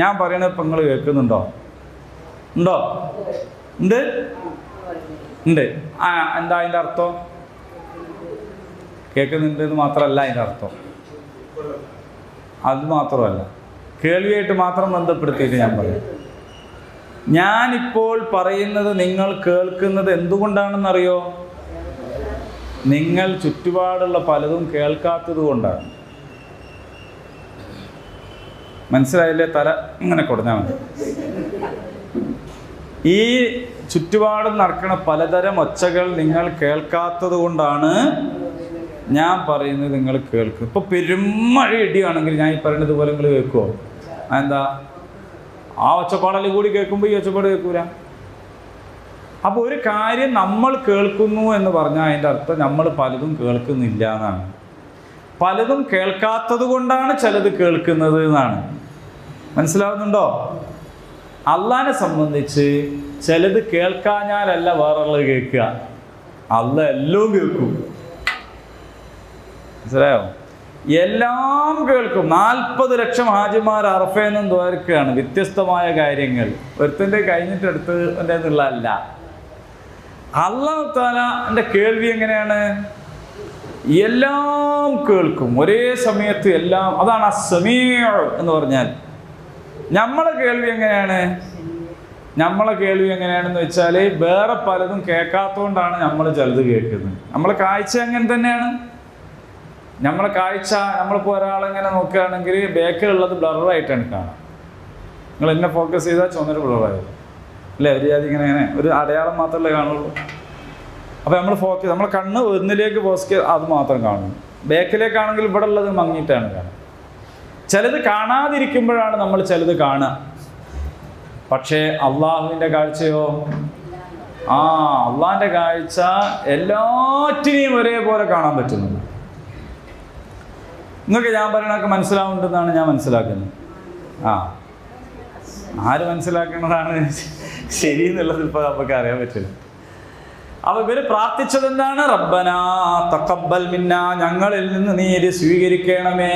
ഞാൻ പറയണത് ഇപ്പം നിങ്ങൾ കേൾക്കുന്നുണ്ടോ? ഉണ്ടോ? ഉണ്ട്, ഉണ്ട്. എന്താ അതിൻ്റെ അർത്ഥം? കേൾക്കുന്നുണ്ട് എന്ന് മാത്രമല്ല അതിൻ്റെ അർത്ഥം. അത് മാത്രമല്ല, കേൾവിയായിട്ട് മാത്രം ബന്ധപ്പെടുത്തിയിട്ട് ഞാൻ പറയാം. ഞാനിപ്പോൾ പറയുന്നത് നിങ്ങൾ കേൾക്കുന്നത് എന്തുകൊണ്ടാണെന്നറിയോ? നിങ്ങൾ ചുറ്റുപാടുള്ള പലതും കേൾക്കാത്തത് കൊണ്ടാണ്. മനസ്സിലായില്ലേ? തല ഇങ്ങനെ കൊടുത്താൽ മതി. ഈ ചുറ്റുപാടും നടക്കുന്ന പലതരം ഒച്ചകൾ നിങ്ങൾ കേൾക്കാത്തത് കൊണ്ടാണ് ഞാൻ പറയുന്നത് നിങ്ങൾ കേൾക്കും. ഇപ്പോൾ പെരുമഴ ഇടിയാണെങ്കിൽ ഞാൻ ഈ പറയുന്നത് പോലെ നിങ്ങൾ കേൾക്കുമോ? എന്താ? ആ ഒച്ചപ്പാടെല്ലാം കൂടി കേൾക്കുമ്പോൾ ഈ ഒച്ചപ്പാട് കേൾക്കൂല. അപ്പോൾ ഒരു കാര്യം നമ്മൾ കേൾക്കുന്നു എന്ന് പറഞ്ഞാൽ അതിൻ്റെ അർത്ഥം നമ്മൾ പലതും കേൾക്കുന്നില്ല എന്നാണ്. പലതും കേൾക്കാത്തത് കൊണ്ടാണ് ചിലത് കേൾക്കുന്നത് എന്നാണ്. മനസ്സിലാവുന്നുണ്ടോ? അള്ളാഹിനെ സംബന്ധിച്ച് ചിലത് കേൾക്കാഞ്ഞാലല്ല വേറുള്ളത് കേൾക്കുക, അള്ളാഹ് എല്ലാം കേൾക്കും. മനസ്സിലായോ? എല്ലാം കേൾക്കും. 40 ലക്ഷം ഹാജിമാർ അറഫയെന്നും ദ്വാരക്കുകയാണ്, വ്യത്യസ്തമായ കാര്യങ്ങൾ. ഒരുത്തൻ്റെ കഴിഞ്ഞിട്ടെടുത്ത് എന്നുള്ളതല്ല. അല്ലാഹു തആലയുടെ കേൾവി എങ്ങനെയാണ്? എല്ലാം കേൾക്കും, ഒരേ സമയത്ത് എല്ലാം. അതാണ് അസ്സമീഉ എന്ന് പറഞ്ഞാൽ. നമ്മളെ കേൾവി എങ്ങനെയാണ്? നമ്മളെ കേൾവി എങ്ങനെയാണെന്ന് വെച്ചാൽ വേറെ പലതും കേൾക്കാത്തതുകൊണ്ടാണ് നമ്മൾ ചിലത് കേൾക്കുന്നത്. നമ്മളെ കാഴ്ച അങ്ങനെ തന്നെയാണ്. നമ്മളെ കാഴ്ച, നമ്മളിപ്പോൾ ഒരാളെങ്ങനെ നോക്കുകയാണെങ്കിൽ ബേക്കിലുള്ളത് ബ്ലറായിട്ടാണ് കാണാം. നിങ്ങൾ എന്നെ ഫോക്കസ് ചെയ്താൽ ചുമര് ബ്ലറായത് അല്ലേ? ഒരു ജാതി ഇങ്ങനെ ഒരു അടയാളം മാത്രമല്ലേ കാണുള്ളൂ. അപ്പോൾ നമ്മൾ ഫോക്കസ്, നമ്മളെ കണ്ണ് ഒന്നിലേക്ക് ഫോക്കസ് അത് മാത്രം കാണുന്നു. ബേക്കിലേക്കാണെങ്കിൽ ഇവിടെ ഉള്ളത് മങ്ങിയിട്ടാണ് കാണുക. ചിലത് കാണാതിരിക്കുമ്പോഴാണ് നമ്മൾ ചിലത് കാണുക. പക്ഷേ അള്ളാഹുവിൻ്റെ കാഴ്ചയോ അള്ളാന്റെ കാഴ്ച എല്ലാറ്റിനെയും ഒരേപോലെ കാണാൻ പറ്റുന്നുണ്ട്. നിങ്ങൾക്ക് ഞാൻ പറയണതൊക്കെ മനസ്സിലാവുന്നുണ്ടെന്നാണ് ഞാൻ മനസ്സിലാക്കുന്നത്. ആര് മനസ്സിലാക്കുന്നതാണ് ശരി എന്നുള്ളത് ഇപ്പോൾ നമുക്ക് അറിയാൻ പറ്റില്ല. അപ്പൊ ഇവര് പ്രാർത്ഥിച്ചത് എന്താണ്? റബ്ബനാ തഖബ്ബൽ മിന്നാ, ഞങ്ങളിൽ നിന്ന് നീ ഇത് സ്വീകരിക്കണമേ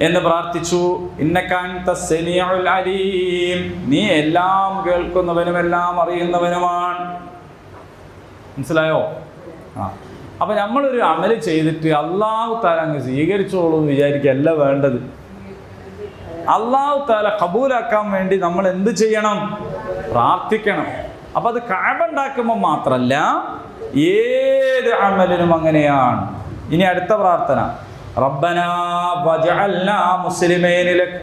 എന്ന് പ്രാർത്ഥിച്ചു. ഇന്നക അൻത സമീഉൽ അലീം, നീ എല്ലാം കേൾക്കുന്നവനും എല്ലാം അറിയുന്നവനുമാണ്. മനസ്സിലായോ? അപ്പൊ നമ്മളൊരു അമല് ചെയ്തിട്ട് അല്ലാഹു തആല അങ്ങ് സ്വീകരിച്ചോളൂ എന്ന് വിചാരിക്കല്ല വേണ്ടത്. അല്ലാഹു തആല ഖബൂലാക്കാൻ വേണ്ടി നമ്മൾ എന്ത് ചെയ്യണം? പ്രാർത്ഥിക്കണം. അപ്പൊ അത് കഅബ ഉണ്ടാക്കുമ്പോൾ മാത്രല്ല, ഏത് അമലിനും അങ്ങനെയാണ്. ഇനി അടുത്ത പ്രാർത്ഥന, റബ്ബനാ വജഅൽനാ മുസ്ലിമൈന ലക്,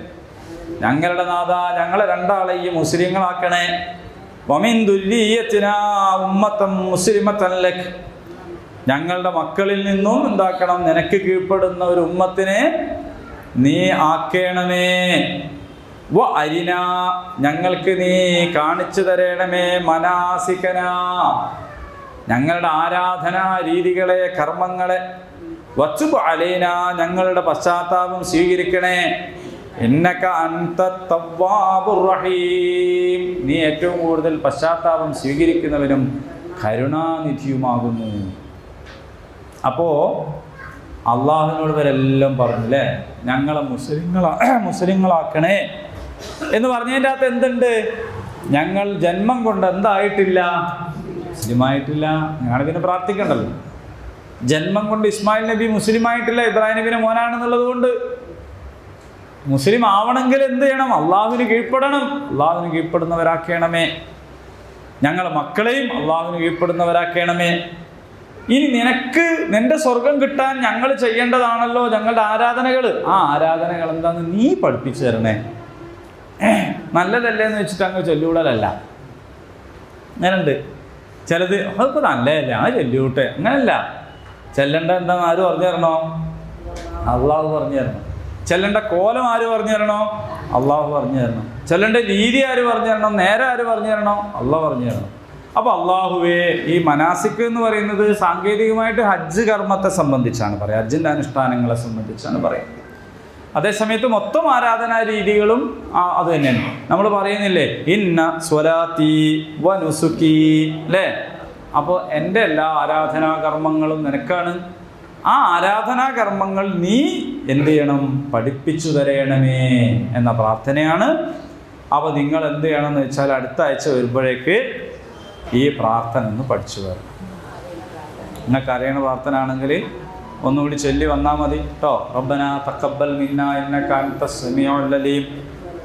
ഞങ്ങളുടെ നാഥ ഞങ്ങളെ രണ്ടാളെയും മുസ്ലിങ്ങളാക്കണേ. വമിൻ ദുല്ലിയത്തിനാ ഉമ്മത്തൻ മുസ്ലിമത്തൻ ലക്, ഞങ്ങളുടെ മക്കളിൽ നിന്നും എന്താക്കണം? നിനക്ക് കീഴ്പ്പെടുന്ന ഒരു ഉമ്മത്തിനെ നീ ആക്കേണമേ. വ അരിന, ഞങ്ങൾക്ക് നീ കാണിച്ചു തരണമേ. മനാസികന, ഞങ്ങളുടെ ആരാധനാ രീതികളെ, കർമ്മങ്ങളെ. വതുബ് അലൈന, ഞങ്ങളുടെ പശ്ചാത്താപം സ്വീകരിക്കണേ. ഇന്നക അൻത തവ്വാബുർ റഹീം, നീ ഏറ്റവും കൂടുതൽ പശ്ചാത്താപം സ്വീകരിക്കുന്നവനും കരുണാനിധിയുമാകുന്നു. അപ്പോ അള്ളാഹുവിനോട് ഇവരെല്ലാം പറഞ്ഞു അല്ലേ, ഞങ്ങളെ മുസ്ലിങ്ങളാക്കണേ എന്ന് പറഞ്ഞതിൻ്റെ അകത്ത് എന്തുണ്ട്? ഞങ്ങൾ ജന്മം കൊണ്ട് എന്തായിട്ടില്ല? മുസ്ലിമായിട്ടില്ല. ഞങ്ങൾ പിന്നെ പ്രാർത്ഥിക്കണ്ടല്ലോ. ജന്മം കൊണ്ട് ഇസ്മായിൽ നബി മുസ്ലിം ആയിട്ടില്ല, ഇബ്രാഹിം നബിയുടെ മോനാണെന്നുള്ളത് കൊണ്ട് മുസ്ലിം ആവണമെങ്കിൽ എന്ത് ചെയ്യണം? അള്ളാഹുവിന് കീഴ്പ്പെടണം. അള്ളാഹുവിന് കീഴ്പ്പെടുന്നവരാക്കണമേ. ഞങ്ങളെ മക്കളെയും അള്ളാഹുവിന് കീഴ്പ്പെടുന്നവരാക്കണമേ. ഇനി നിനക്ക് നിന്റെ സ്വർഗം കിട്ടാൻ ഞങ്ങൾ ചെയ്യേണ്ടതാണല്ലോ ഞങ്ങളുടെ ആരാധനകൾ. ആ ആരാധനകൾ എന്താന്ന് നീ പഠിപ്പിച്ചു തരണേ. നല്ലതല്ലേ എന്ന് വെച്ചിട്ട് അങ്ങ് ചൊല്ലിവിടലല്ല. അങ്ങനെയുണ്ട് ചിലത്, അതിപ്പോൾ നല്ലതല്ലേ ആ ചൊല്ലിവിട്ടെ. അങ്ങനല്ല. ചെല്ലേണ്ട എന്താന്ന് ആര് പറഞ്ഞു തരണോ? അള്ളാഹു പറഞ്ഞു തരണം. ചെല്ലേണ്ട കോലം ആര് പറഞ്ഞു തരണോ? അള്ളാഹു പറഞ്ഞു തരണം. ചെല്ലേണ്ട രീതി ആര് പറഞ്ഞു തരണം? നേരെ ആര് പറഞ്ഞു തരണോ? അള്ളാഹു പറഞ്ഞു തരണം. അപ്പോൾ അള്ളാഹുവേ, ഈ മനാസിക് എന്ന് പറയുന്നത് സാങ്കേതികമായിട്ട് ഹജ്ജ് കർമ്മത്തെ സംബന്ധിച്ചാണ് പറയുക, ഹജ്ജിൻ്റെ അനുഷ്ഠാനങ്ങളെ സംബന്ധിച്ചാണ് പറയുന്നത്. അതേസമയത്ത് മൊത്തം ആരാധനാ രീതികളും അത് തന്നെയാണ്. നമ്മൾ പറയുന്നില്ലേ, ഇന്ന സ്വലാത്തി വ നുസുക്കി അല്ലേ? അപ്പോൾ എൻ്റെ എല്ലാ ആരാധനാ കർമ്മങ്ങളും നിനക്കാണ്. ആ ആരാധനാ കർമ്മങ്ങൾ നീ എന്ത് ചെയ്യണം? പഠിപ്പിച്ചു തരയണമേ എന്ന പ്രാർത്ഥനയാണ്. അപ്പോൾ നിങ്ങൾ എന്ത് ചെയ്യണമെന്ന് വെച്ചാൽ അടുത്ത ആഴ്ച വരുമ്പോഴേക്ക് ഈ പ്രാർത്ഥന ഒന്ന് പഠിച്ചു വരണം. നിങ്ങൾക്ക് അറിയണ പ്രാർത്ഥന ആണെങ്കിൽ ഒന്നുകൂടി ചൊല്ലി വന്നാൽ മതി കേട്ടോ. റബ്ബനാ തഖബ്ബൽ മിന്നാ ഇന്നക അൻത സമീഉൽ അലീം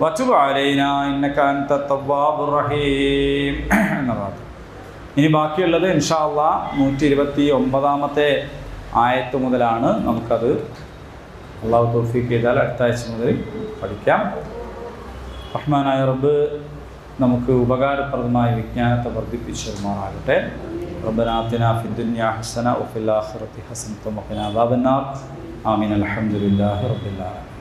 വതുബ് അലൈനാ ഇന്നക അൻത തവ്വാബുർ റഹീം എന്ന പ്രാർത്ഥന. ഇനി ബാക്കിയുള്ളത് ഇൻഷാ അല്ലാഹ് 129-ാമത്തെ ആയത്ത് മുതലാണ്. നമുക്കത് അള്ളാഹു തൗഫീഖ് ചെയ്താൽ അടുത്ത ആഴ്ച മുതൽ പഠിക്കാം. റഹ്മാനായ റബ്ബ് നമുക്ക് ഉപകാരപ്രദമായ വിജ്ഞാനത്തെ വർദ്ധിപ്പിച്ചു തരുമാറാകട്ടെ. റബ്ബനാ ആതിനാ ഫിദ്ദുനിയാ ഹസന വഫിൽ ആഖിറതി ഹസനത വഖിനാ അദാബന്നാർ. ആമീൻ. അൽഹംദുലില്ലാഹി റബ്ബിൽ ആലമീൻ.